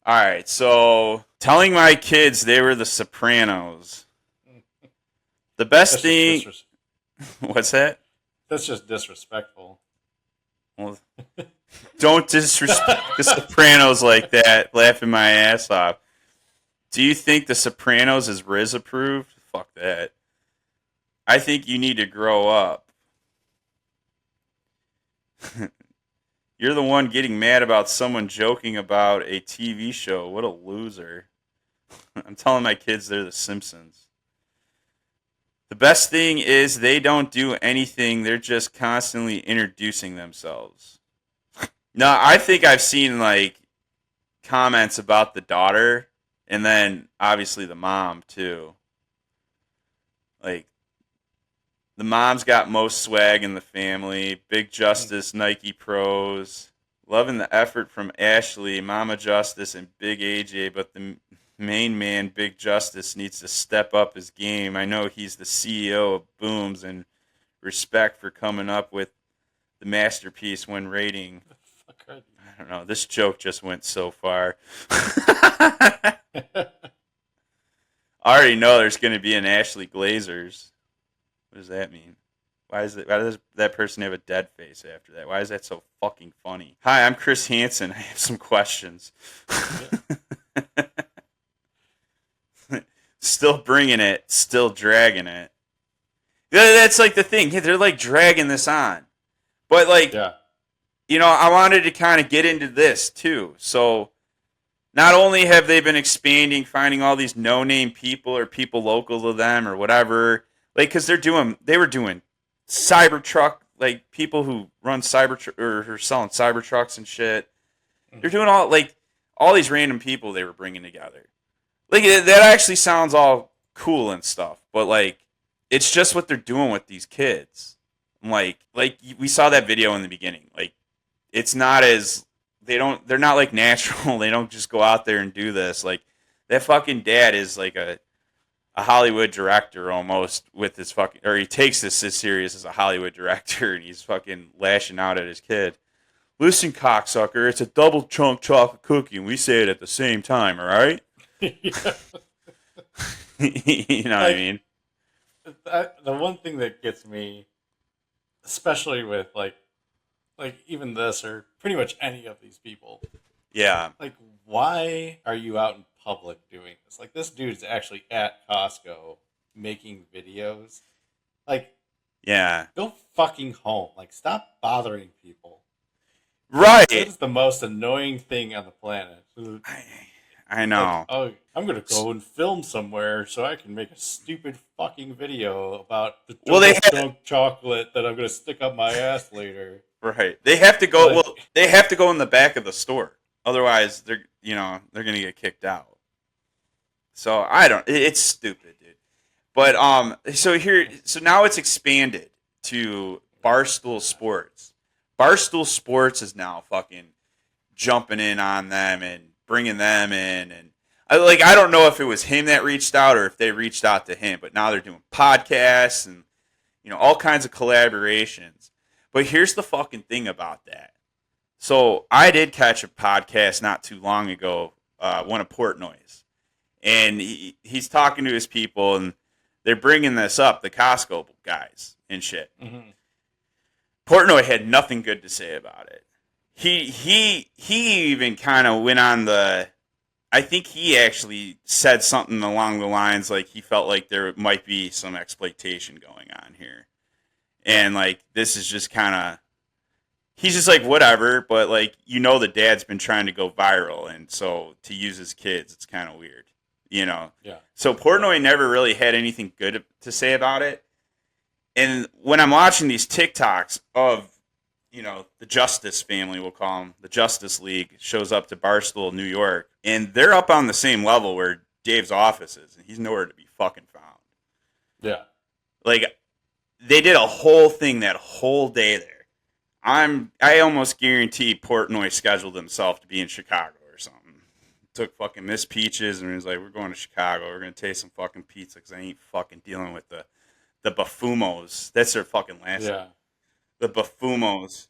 All right, so telling my kids they were the Sopranos. The best thing... What's that? That's just disrespectful. Well, don't disrespect the Sopranos like that, laughing my ass off. Do you think the Sopranos is Riz approved? Fuck that. I think you need to grow up. You're the one getting mad about someone joking about a TV show. What a loser. I'm telling my kids they're the Simpsons. The best thing is they don't do anything. They're just constantly introducing themselves. No, I think I've seen, like, comments about the daughter, and then obviously the mom too. Like, the mom's got most swag in the family. Big Justice, Nike Pros. Loving the effort from Ashley, Mama Justice, and Big AJ, but the main man, Big Justice, needs to step up his game. I know he's the CEO of Booms, and respect for coming up with the masterpiece when rating. I don't know. This joke just went so far. I already know there's going to be an Ashley Glazers. What does that mean? Why does that person have a dead face after that? Why is that so fucking funny? Hi, I'm Chris Hansen. I have some questions. Still bringing it, still dragging it. That's like the thing. They're like dragging this on. But, like, you know, I wanted to kind of get into this too. So not only have they been expanding, finding all these no-name people or people local to them or whatever, like, because they were doing Cybertruck, like, people who run Cybertruck or are selling Cybertrucks and shit. They're doing all these random people they were bringing together. Like, that actually sounds all cool and stuff, but, like, it's just what they're doing with these kids. Like we saw that video in the beginning. Like, it's not as they're not like natural. They don't just go out there and do this. Like, that fucking dad is like a Hollywood director almost with his fucking, or he takes this as serious as a Hollywood director, and he's fucking lashing out at his kid. Listen, cocksucker, it's a double chunk chocolate cookie, and we say it at the same time, all right? You know what I mean? The one thing that gets me, especially with like even this or pretty much any of these people, like, why are you out in public doing this? Like, this dude's actually at Costco making videos. Like, go fucking home. Like, stop bothering people. Right. That is the most annoying thing on the planet. I know. Oh, I'm gonna go and film somewhere so I can make a stupid fucking video about the Well, they double have, chunk chocolate that I'm gonna stick up my ass later. right. They have to go. Like, Well, they have to go in the back of the store. Otherwise, they're gonna get kicked out. So I don't. It's stupid, dude. But so now it's expanded to Barstool Sports. Barstool Sports is now fucking jumping in on them and bringing them in, and I don't know if it was him that reached out or if they reached out to him, but now they're doing podcasts and all kinds of collaborations. But here's the fucking thing about that. So I did catch a podcast not too long ago, one of Portnoy's, and he's talking to his people, and they're bringing this up, the Costco guys and shit. mm-hmm. Portnoy had nothing good to say about it. He even kind of went on the. I think he actually said something along the lines like he felt like there might be some exploitation going on here, and like this is just kind of. He's just like whatever, but like the dad's been trying to go viral, and so to use his kids, it's kind of weird, Yeah. So Portnoy never really had anything good to say about it. And when I'm watching these TikToks of, the Justice family, we'll call them, the Justice League shows up to Barstool, New York, and they're up on the same level where Dave's office is, and he's nowhere to be fucking found. Yeah. Like, they did a whole thing that whole day there. I almost guarantee Portnoy scheduled himself to be in Chicago or something. Took fucking Miss Peaches and was like, we're going to Chicago. We're going to taste some fucking pizza because I ain't fucking dealing with the Bafumos. That's their fucking last name. Yeah. The Bafumos.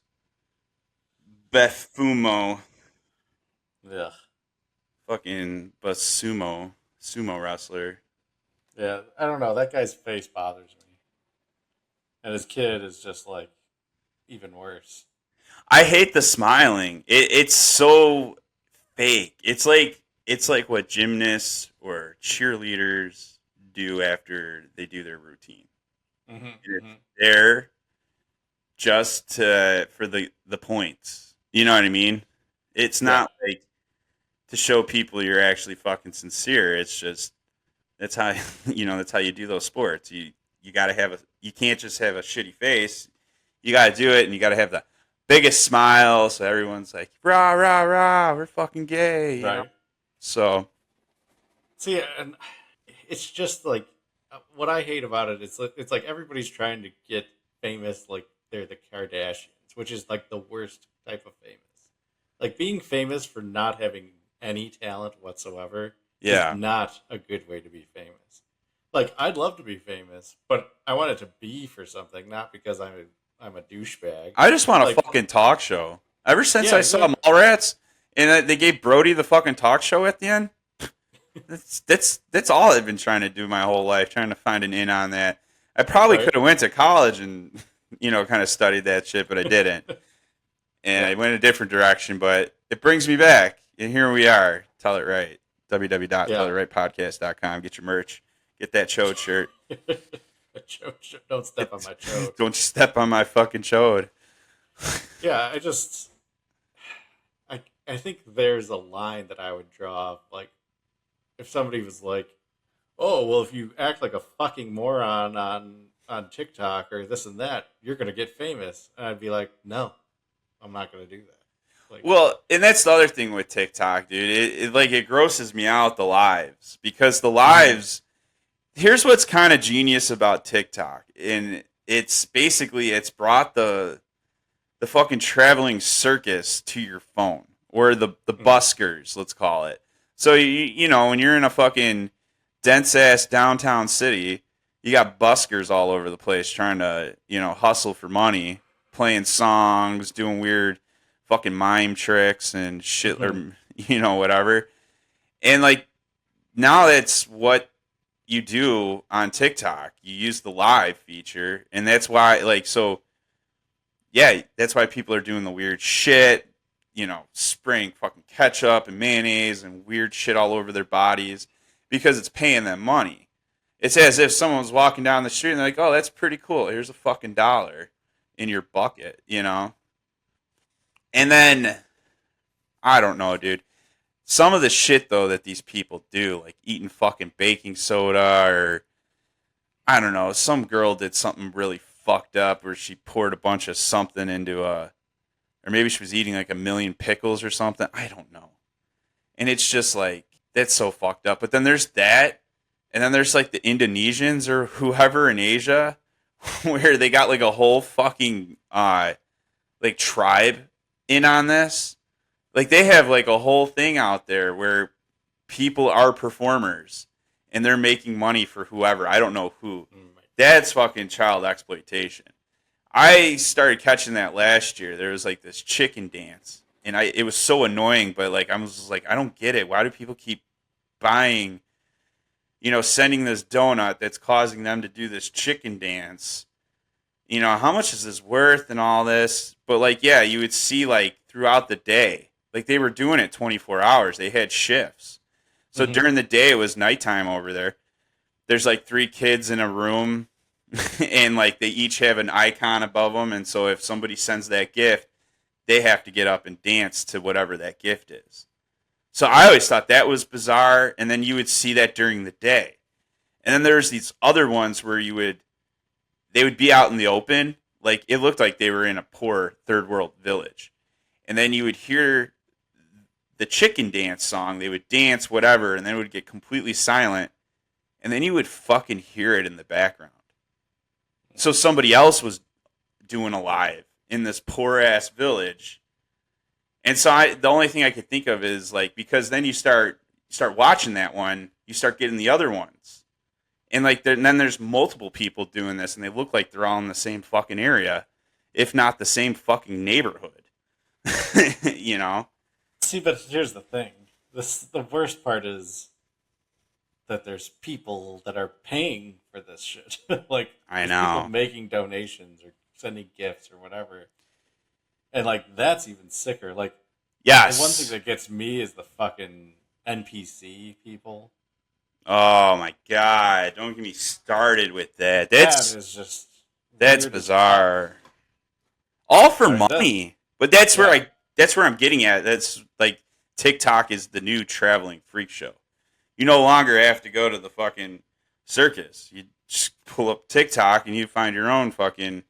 Befumo. Yeah. Fucking Basumo. Sumo wrestler. Yeah. I don't know. That guy's face bothers me. And his kid is just like even worse. I hate the smiling. It's so fake. It's like what gymnasts or cheerleaders do after they do their routine. Mm-hmm. It's there just for the points. You know what I mean? It's not like to show people you're actually fucking sincere. It's just that's how that's how you do those sports. You got to you can't just have a shitty face. You got to do it, and you got to have the biggest smile, so everyone's like, rah rah rah, we're fucking gay. Right. So see, and it's just like what I hate about it. It's like everybody's trying to get famous like they're the Kardashians, which is like the worst type of famous. Like being famous for not having any talent whatsoever is not a good way to be famous. Like I'd love to be famous, but I want it to be for something, not because I'm a douchebag. I just want a fucking talk show. Ever since I saw Mallrats and they gave Brody the fucking talk show at the end, that's all I've been trying to do my whole life, trying to find an in on that. I probably could have went to college and kind of studied that shit, but I didn't. And I went a different direction, but it brings me back. And here we are. Tell it right. www.tellitrightpodcast.com. Get your merch. Get that Chode shirt. Don't step on my chode. Don't step on my fucking chode. Yeah, I think there's a line that I would draw. Like, if somebody was like, "Oh, well, if you act like a fucking moron on TikTok or this and that, you're gonna get famous," and I'd be like, "No, I'm not gonna do that." Like, well, and that's the other thing with TikTok, dude. It grosses me out, the lives, because the lives. Here's what's kind of genius about TikTok, and it's brought the fucking traveling circus to your phone, or the buskers, let's call it. So when you're in a fucking dense ass downtown city, you got buskers all over the place trying to hustle for money, playing songs, doing weird fucking mime tricks and shit, or whatever. And like now that's what you do on TikTok. You use the live feature, and that's why that's why people are doing the weird shit, spraying fucking ketchup and mayonnaise and weird shit all over their bodies because it's paying them money. It's as if someone was walking down the street and they're like, "Oh, that's pretty cool. Here's a fucking $1 in your bucket," And then I don't know, dude. some of the shit though that these people do, like eating fucking baking soda, or I don't know, some girl did something really fucked up where she poured a bunch of something into or maybe she was eating like a million pickles or something. I don't know. And it's just like, that's so fucked up. But then there's that, and then there's like the Indonesians or whoever in Asia, where they got like a whole fucking like tribe in on this. Like they have like a whole thing out there where people are performers and they're making money for whoever. I don't know who. That's fucking child exploitation. I started catching that last year. There was like this chicken dance, and it was so annoying. But like I was just like, I don't get it. Why do people keep buying, sending this donut that's causing them to do this chicken dance? How much is this worth and all this? But like, yeah, you would see like throughout the day, like they were doing it 24 hours. They had shifts. So during the day, it was nighttime over there. There's like 3 kids in a room, and like they each have an icon above them. And so if somebody sends that gift, they have to get up and dance to whatever that gift is. So I always thought that was bizarre. And then you would see that during the day. And then there's these other ones where they would be out in the open. Like it looked like they were in a poor third world village. And then you would hear the chicken dance song. They would dance, whatever, and then it would get completely silent. And then you would fucking hear it in the background. So somebody else was doing a live in this poor ass village. And so the only thing I could think of is like, because then you start watching that one, you start getting the other ones. And like then there's multiple people doing this, and they look like they're all in the same fucking area, if not the same fucking neighborhood. See, but here's the thing. The worst part is that there's people that are paying for this shit. Like, I know. People making donations or sending gifts or whatever. And like, that's even sicker. Like, yes. The one thing that gets me is the fucking NPC people. Oh my god! Don't get me started with that. That's bizarre. All for money, but that's where I'm getting at. That's like TikTok is the new traveling freak show. You no longer have to go to the fucking circus. You just pull up TikTok and you find your own fucking,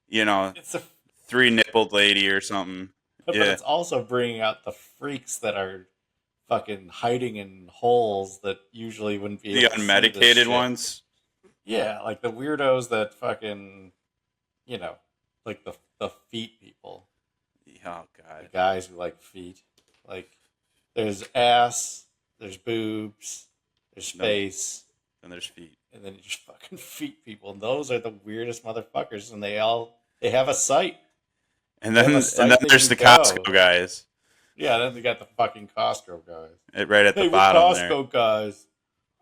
It's a 3-nippled lady or something. But it's also bringing out the freaks that are fucking hiding in holes that usually wouldn't be the able to see this unmedicated shit. ones. Yeah, like the weirdos that fucking, like the feet people. Oh god. The guys who like feet. Like, there's ass, there's boobs, there's face, and there's feet, and then you just fucking feet people. And those are the weirdest motherfuckers, and they have a site. And then there's the Costco guys. Yeah, then they got the fucking Costco guys. Right at the bottom Costco guys.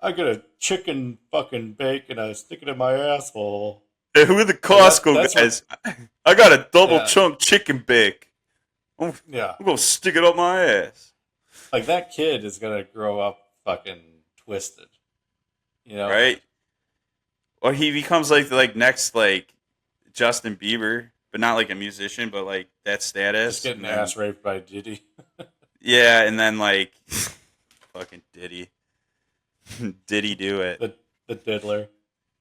I got a chicken fucking bake and I stick it in my asshole. Hey, who are the Costco guys? I got a double chunk chicken bake. I'm gonna stick it up my ass. Like, that kid is gonna grow up fucking twisted. Right? Or he becomes like next like Justin Bieber. But not like a musician, but like that status. Just getting ass raped by Diddy. Yeah, and then like fucking Diddy. Diddy do it. The diddler.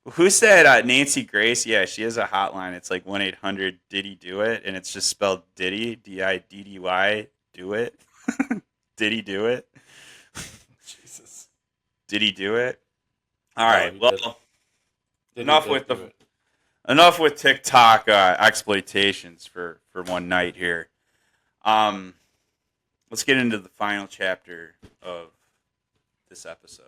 Who's that? Nancy Grace? Yeah, she has a hotline. It's like 1-800 Diddy do it, and it's just spelled Diddy, Diddy, do it. Diddy do it. Jesus. Diddy do it. All right. Well, enough with TikTok exploitations for one night here. Let's get into the final chapter of this episode.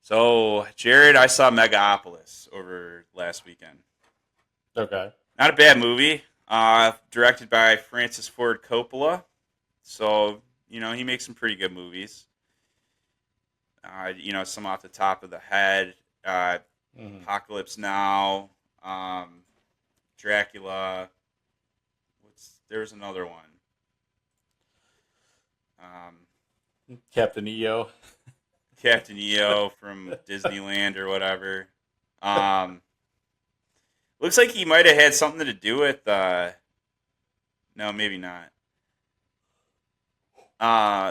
So, Jared, I saw Megalopolis over last weekend. Okay. Not a bad movie. Directed by Francis Ford Coppola. So, he makes some pretty good movies. Some off the top of the head. Apocalypse Now, Dracula. There's another one. Captain EO. Captain EO from Disneyland or whatever. Looks like he might have had something to do with. No, maybe not.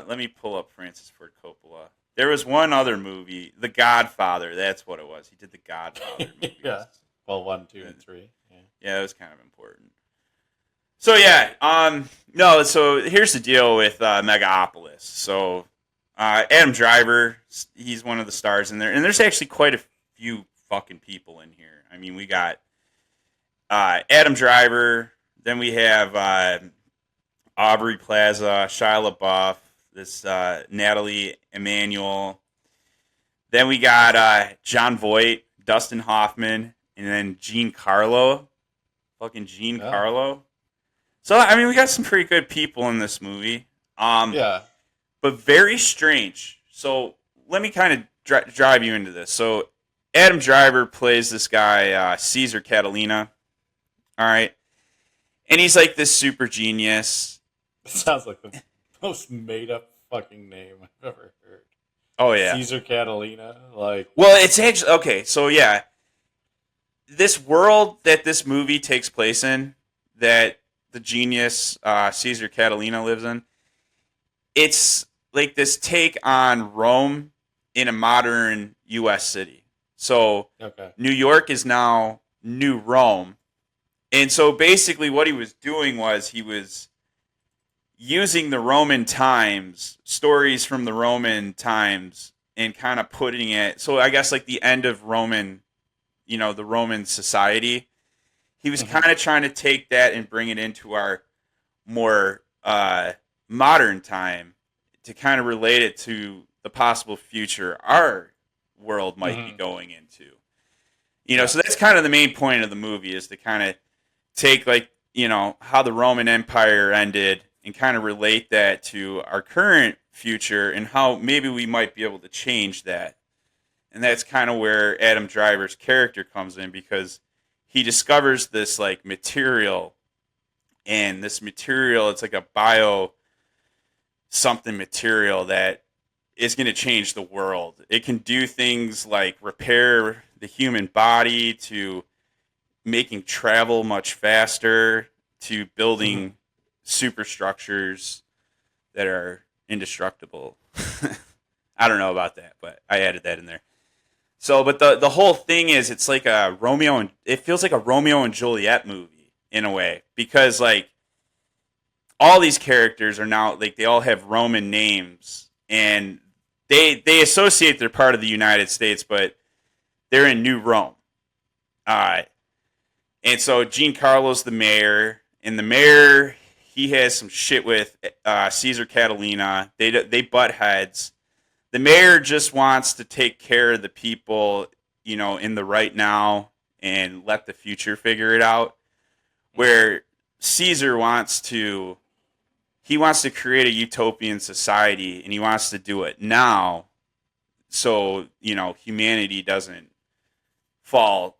Let me pull up Francis Ford Coppola. There was one other movie, The Godfather. That's what it was. He did The Godfather movies. Yeah. Well, 1, 2, and 3. Yeah, it was kind of important. So yeah, no. So here's the deal with Megalopolis. So Adam Driver, he's one of the stars in there, and there's actually quite a few fucking people in here. I mean, we got Adam Driver, then we have Aubrey Plaza, Shia LaBeouf, this Natalie Emanuel. Then we got John Voight, Dustin Hoffman, and then Giancarlo. Fucking Giancarlo. So, I mean, we got some pretty good people in this movie. Yeah. But very strange. So, let me kind of drive you into this. So, Adam Driver plays this guy, Caesar Catalina. All right. And he's like this super genius. It sounds like the most made-up fucking name I've ever heard. Oh, yeah. Caesar Catalina. Like, well, it's actually... Okay, so, yeah. This world that this movie takes place in, that the genius Caesar Catalina lives in, it's like this take on Rome in a modern U.S. city. So New York is now New Rome. And so basically what he was doing was he was using the Roman times, stories from the Roman times, and kind of putting it... So I guess like the end of Roman, the Roman society... He was kind of trying to take that and bring it into our more modern time to kind of relate it to the possible future our world might be going into. So that's kind of the main point of the movie, is to kind of take how the Roman Empire ended and kind of relate that to our current future and how maybe we might be able to change that. And that's kind of where Adam Driver's character comes in, because he discovers this material, and this material, it's like a bio something material that is going to change the world. It can do things like repair the human body, to making travel much faster, to building superstructures that are indestructible. I don't know about that, but I added that in there. So, but the whole thing is, it's like it feels like a Romeo and Juliet movie in a way, because all these characters are now they all have Roman names, and they associate they're part of the United States, but they're in New Rome. And so Giancarlo's the mayor, and the mayor, he has some shit with Caesar Catalina. They butt heads. The mayor just wants to take care of the people, in the right now and let the future figure it out. Where Caesar wants to create a utopian society, and he wants to do it now, so humanity doesn't fall,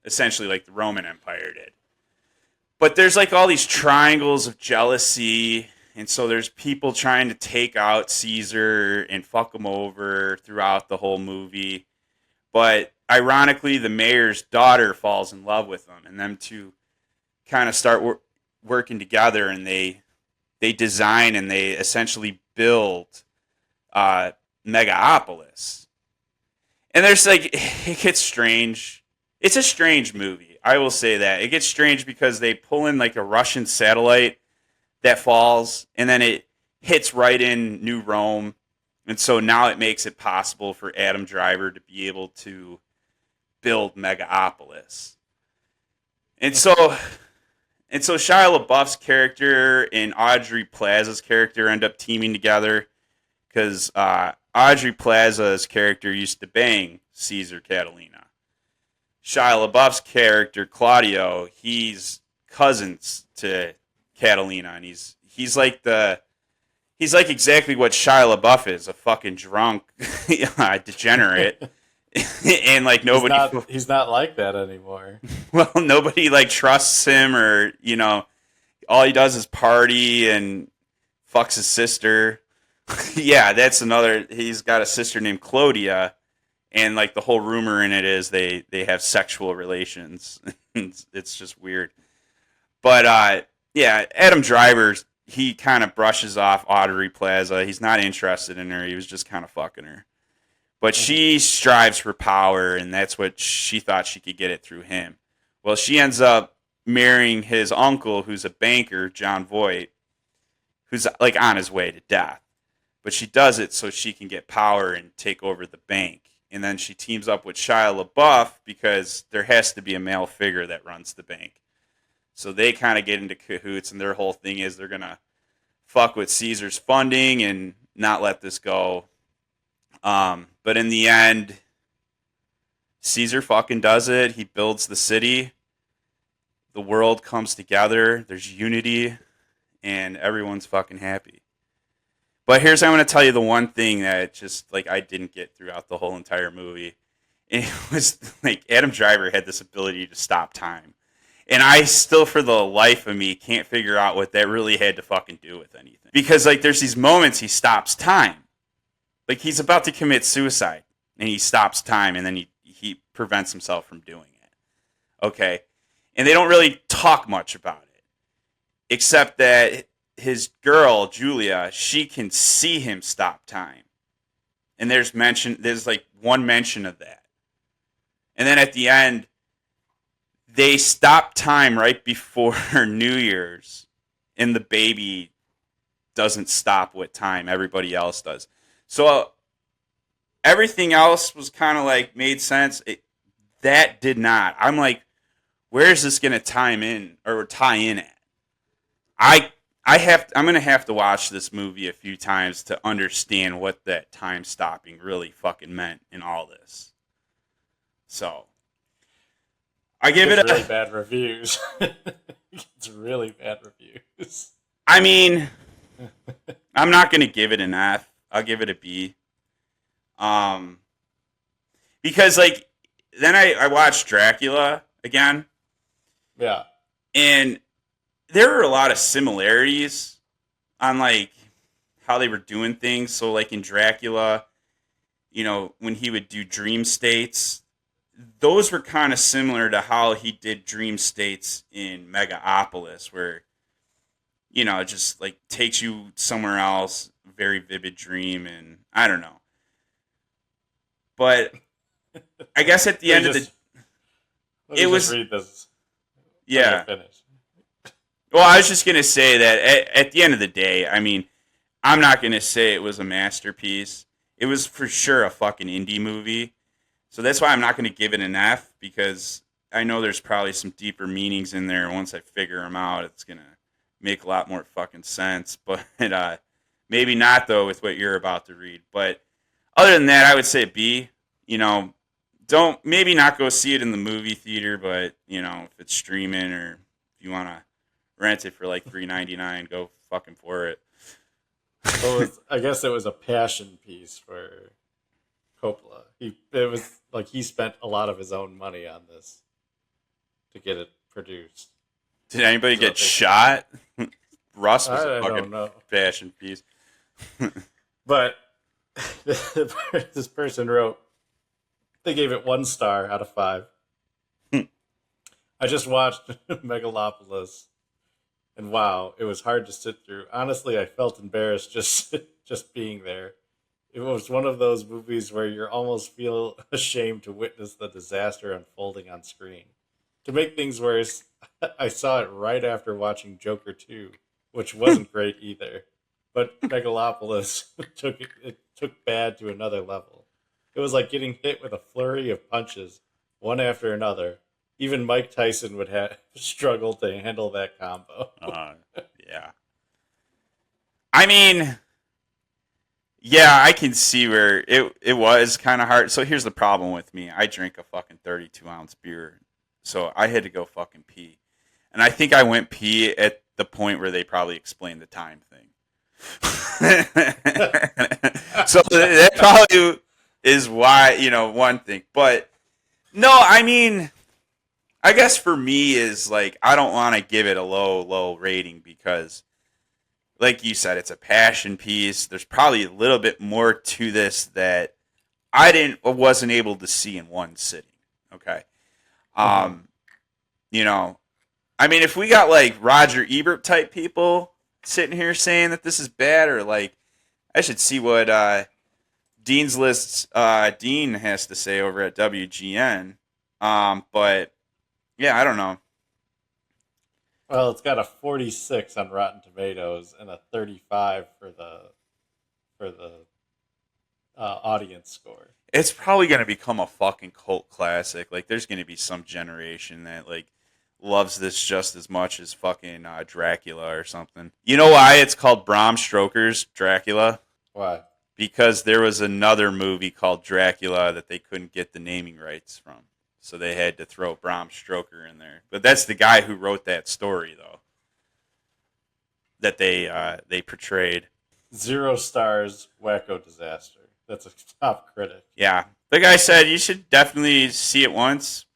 essentially like the Roman Empire did. But there's all these triangles of jealousy. And so there's people trying to take out Caesar and fuck him over throughout the whole movie. But ironically, the mayor's daughter falls in love with him, and them two kind of start working together, and they design and they essentially build Megalopolis. And there's it gets strange. It's a strange movie. I will say that. It gets strange because they pull in a Russian satellite that falls, and then it hits right in New Rome. And so now it makes it possible for Adam Driver to be able to build Megalopolis. And so Shia LaBeouf's character and Aubrey Plaza's character end up teaming together, because Aubrey Plaza's character used to bang Caesar Catalina. Shia LaBeouf's character, Claudio, he's cousins to Catalina, and he's like exactly what Shia LaBeouf is, a fucking drunk degenerate. And nobody he's not like that anymore. Well, nobody trusts him, or all he does is party and fucks his sister. Yeah, that's another. He's got a sister named Claudia, and the whole rumor in it is they have sexual relations. It's just weird. But yeah, Adam Driver, he kind of brushes off Audrey Plaza. He's not interested in her. He was just kind of fucking her. But she strives for power, and that's what she thought she could get it through him. Well, she ends up marrying his uncle, who's a banker, John Voight, who's like on his way to death. But she does it so she can get power and take over the bank. And then she teams up with Shia LaBeouf because there has to be a male figure that runs the bank. So they kind of get into cahoots, and their whole thing is they're going to fuck with Caesar's funding and not let this go. But in the end, Caesar fucking does it. He builds the city. The world comes together. There's unity, and everyone's fucking happy. But here's I'm going to tell you the one thing that just like I didn't get throughout the whole entire movie. And it was like Adam Driver had this ability to stop time. And I still, for the life of me, can't figure out what that really had to fucking do with anything. Because, like, there's these moments he stops time. Like, he's about to commit suicide, and he stops time, and then he prevents himself from doing it. Okay? And they don't really talk much about it. Except that his girl, Julia, she can see him stop time. And there's like one mention of that. And then at the end, they stop time right before New Year's, and the baby doesn't stop with time. Everybody else does. So everything else was kind of like made sense. That did not. I'm like, where is this going to tie in at? I'm going to have to watch this movie a few times to understand what that time stopping really fucking meant in all this. So I give it really bad reviews. It's really bad reviews. I mean, I'm not going to give it an F. I'll give it a B. Because like then I watched Dracula again. Yeah. And there were a lot of similarities on like how they were doing things. So like in Dracula, you know, when he would do dream states, those were kind of similar to how he did dream states in Megalopolis, where, you know, it just like takes you somewhere else, very vivid dream, and I don't know. But I guess at the end of the, it was read this. Yeah. Well, I was just gonna say that at the end of the day, I mean, I'm not gonna say it was a masterpiece. It was for sure a fucking indie movie. So that's why I'm not going to give it an F, because I know there's probably some deeper meanings in there. Once I figure them out, it's going to make a lot more fucking sense. But maybe not, though, with what you're about to read. But other than that, I would say B. You know, maybe not go see it in the movie theater, but, you know, if it's streaming or if you want to rent it for like $3.99, go fucking for it. Well, I guess it was a passion piece for Coppola. It was like he spent a lot of his own money on this to get it produced. Did anybody get shot? Russ was a I fucking don't know. passion piece. But this person wrote, they gave it 1 star out of 5. I just watched Megalopolis, and wow, it was hard to sit through. Honestly, I felt embarrassed just being there. It was one of those movies where you almost feel ashamed to witness the disaster unfolding on screen. To make things worse, I saw it right after watching Joker 2, which wasn't great either. But Megalopolis took bad to another level. It was like getting hit with a flurry of punches, one after another. Even Mike Tyson would have struggled to handle that combo. Yeah. I mean, yeah, I can see where it was kind of hard. So here's the problem with me. I drink a fucking 32-ounce beer. So I had to go fucking pee. And I think I went pee at the point where they probably explained the time thing. So that probably is why, you know, one thing. But no, I mean, I guess for me is like, I don't want to give it a low rating because, like you said, it's a passion piece. There's probably a little bit more to this that I wasn't able to see in one sitting. Okay. You know, I mean, if we got like Roger Ebert type people sitting here saying that this is bad, or like I should see what Dean's List's Dean has to say over at WGN. But yeah, I don't know. Well, it's got a 46 on Rotten Tomatoes and a 35 for the audience score. It's probably going to become a fucking cult classic. Like, there's going to be some generation that like loves this just as much as fucking Dracula or something. You know why it's called Bram Stoker's Dracula? Why? Because there was another movie called Dracula that they couldn't get the naming rights from. So they had to throw Bram Stoker in there. But that's the guy who wrote that story, though, that they portrayed. 0 stars, wacko disaster. That's a top critic. Yeah. Like I said, you should definitely see it once.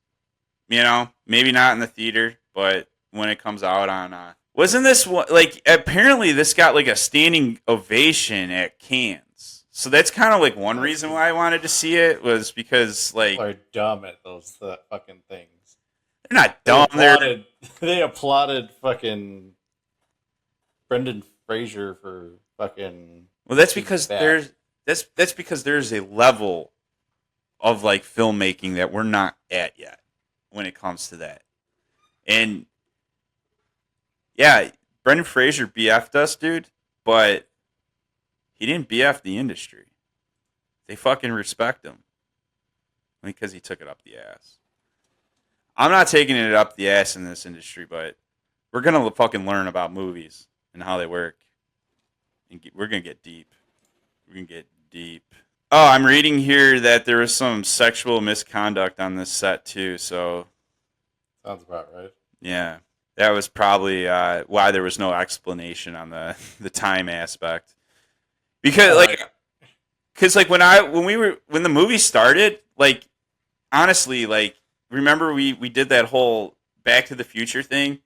You know, maybe not in the theater, but when it comes out on... wasn't this... like, apparently this got, like, a standing ovation at Cannes. So that's kind of, like, one reason why I wanted to see it was because, like... People are dumb at those fucking things. They're not dumb. They applauded fucking Brendan Fraser for fucking... Well, that's because that's because there's a level of, like, filmmaking that we're not at yet when it comes to that. And yeah, Brendan Fraser BF'd us, dude, but he didn't BF the industry. They fucking respect him because he took it up the ass. I'm not taking it up the ass in this industry, but we're gonna fucking learn about movies and how they work, and we're gonna get deep. We're gonna get deep. Oh, I'm reading here that there was some sexual misconduct on this set too. So sounds about right. Yeah, that was probably why there was no explanation on the time aspect. Because when the movie started, like, honestly, like, remember we did that whole Back to the Future thing,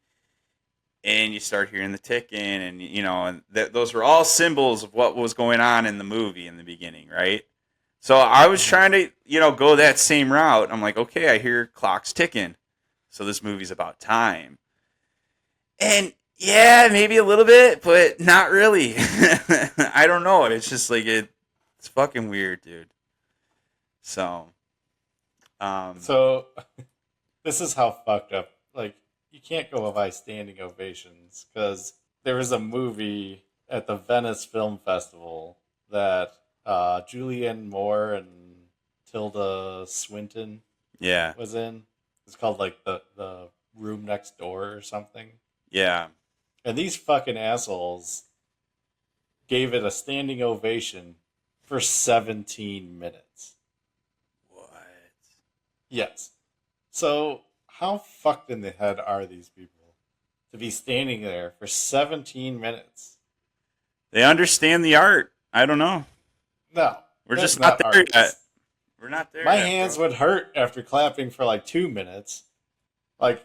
and you start hearing the ticking, and you know, and those were all symbols of what was going on in the movie in the beginning, right? So I was trying to, you know, go that same route. I'm like, okay, I hear clocks ticking, so this movie's about time. And yeah, maybe a little bit, but not really. I don't know. It's just like it's fucking weird, dude. So this is how fucked up. Like, you can't go by standing ovations because there was a movie at the Venice Film Festival that Julianne Moore and Tilda Swinton was in. It's called like the Room Next Door or something. Yeah. And these fucking assholes gave it a standing ovation for 17 minutes. What? Yes. So how fucked in the head are these people to be standing there for 17 minutes? They understand the art. I don't know. No. We're just not there yet. We're not there My yet, hands bro. would hurt after clapping for like 2 minutes. Like,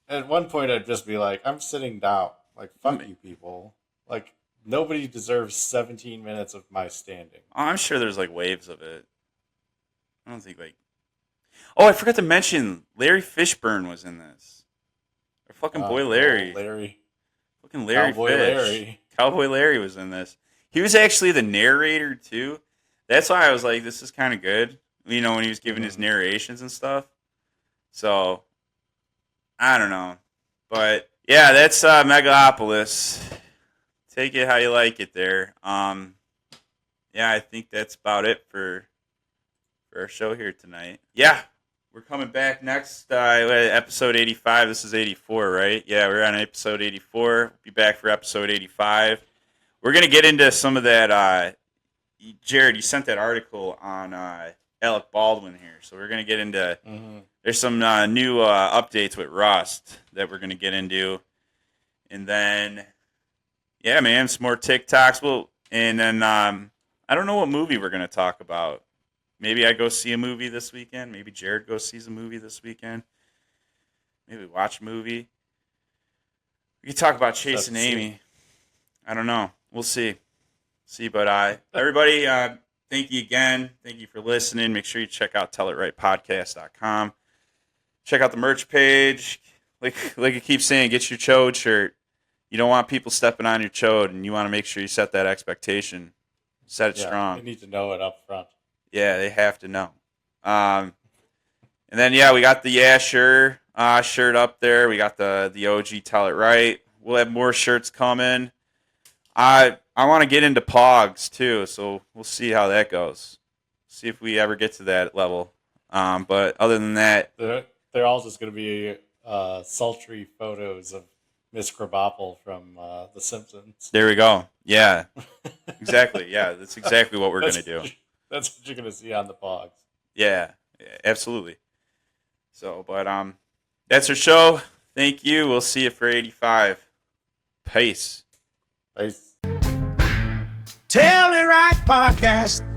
at one point I'd just be like, I'm sitting down. Like, fuck you people. Like, nobody deserves 17 minutes of my standing. Oh, I'm sure there's like waves of it. I don't think like... Oh, I forgot to mention Larry Fishburne was in this. Our fucking boy Larry. Fucking Larry Cowboy Fish. Larry. Cowboy Larry was in this. He was actually the narrator too. That's why I was like, this is kind of good. You know, when he was giving his narrations and stuff. So, I don't know. But, yeah, that's Megalopolis. Take it how you like it there. Yeah, I think that's about it for our show here tonight. Yeah, we're coming back next episode 85. This is 84, right? Yeah, we're on episode 84. We'll be back for episode 85. We're going to get into some of that. Jared, you sent that article on Alec Baldwin here. So we're going to get into... There's some new updates with Rust that we're going to get into. And then... Yeah, man, some more TikToks. And then I don't know what movie we're going to talk about. Maybe I go see a movie this weekend. Maybe Jared goes sees a movie this weekend. Maybe watch a movie. We could talk about Chasing Amy. I don't know. We'll see. But everybody, thank you again. Thank you for listening. Make sure you check out TellItRightPodcast.com. Check out the merch page. Like I keep saying, get your Chode shirt. you don't want people stepping on your chode, and you want to make sure you set that expectation. Set it strong. They need to know it up front. Yeah, they have to know. And then, yeah, we got the Yeah Sure shirt up there. We got the OG Tell It Right. We'll have more shirts coming. I want to get into Pogs, too, so we'll see how that goes. See if we ever get to that level. But other than that... They're all just going to be sultry photos of Miss Krabappel from The Simpsons. There we go. Yeah, exactly. Yeah, that's exactly what we're going to do. That's what you're going to see on the Pogs. Yeah, absolutely. So, but that's our show. Thank you. We'll see you for 85. Peace. Peace. Tell It Right Podcast.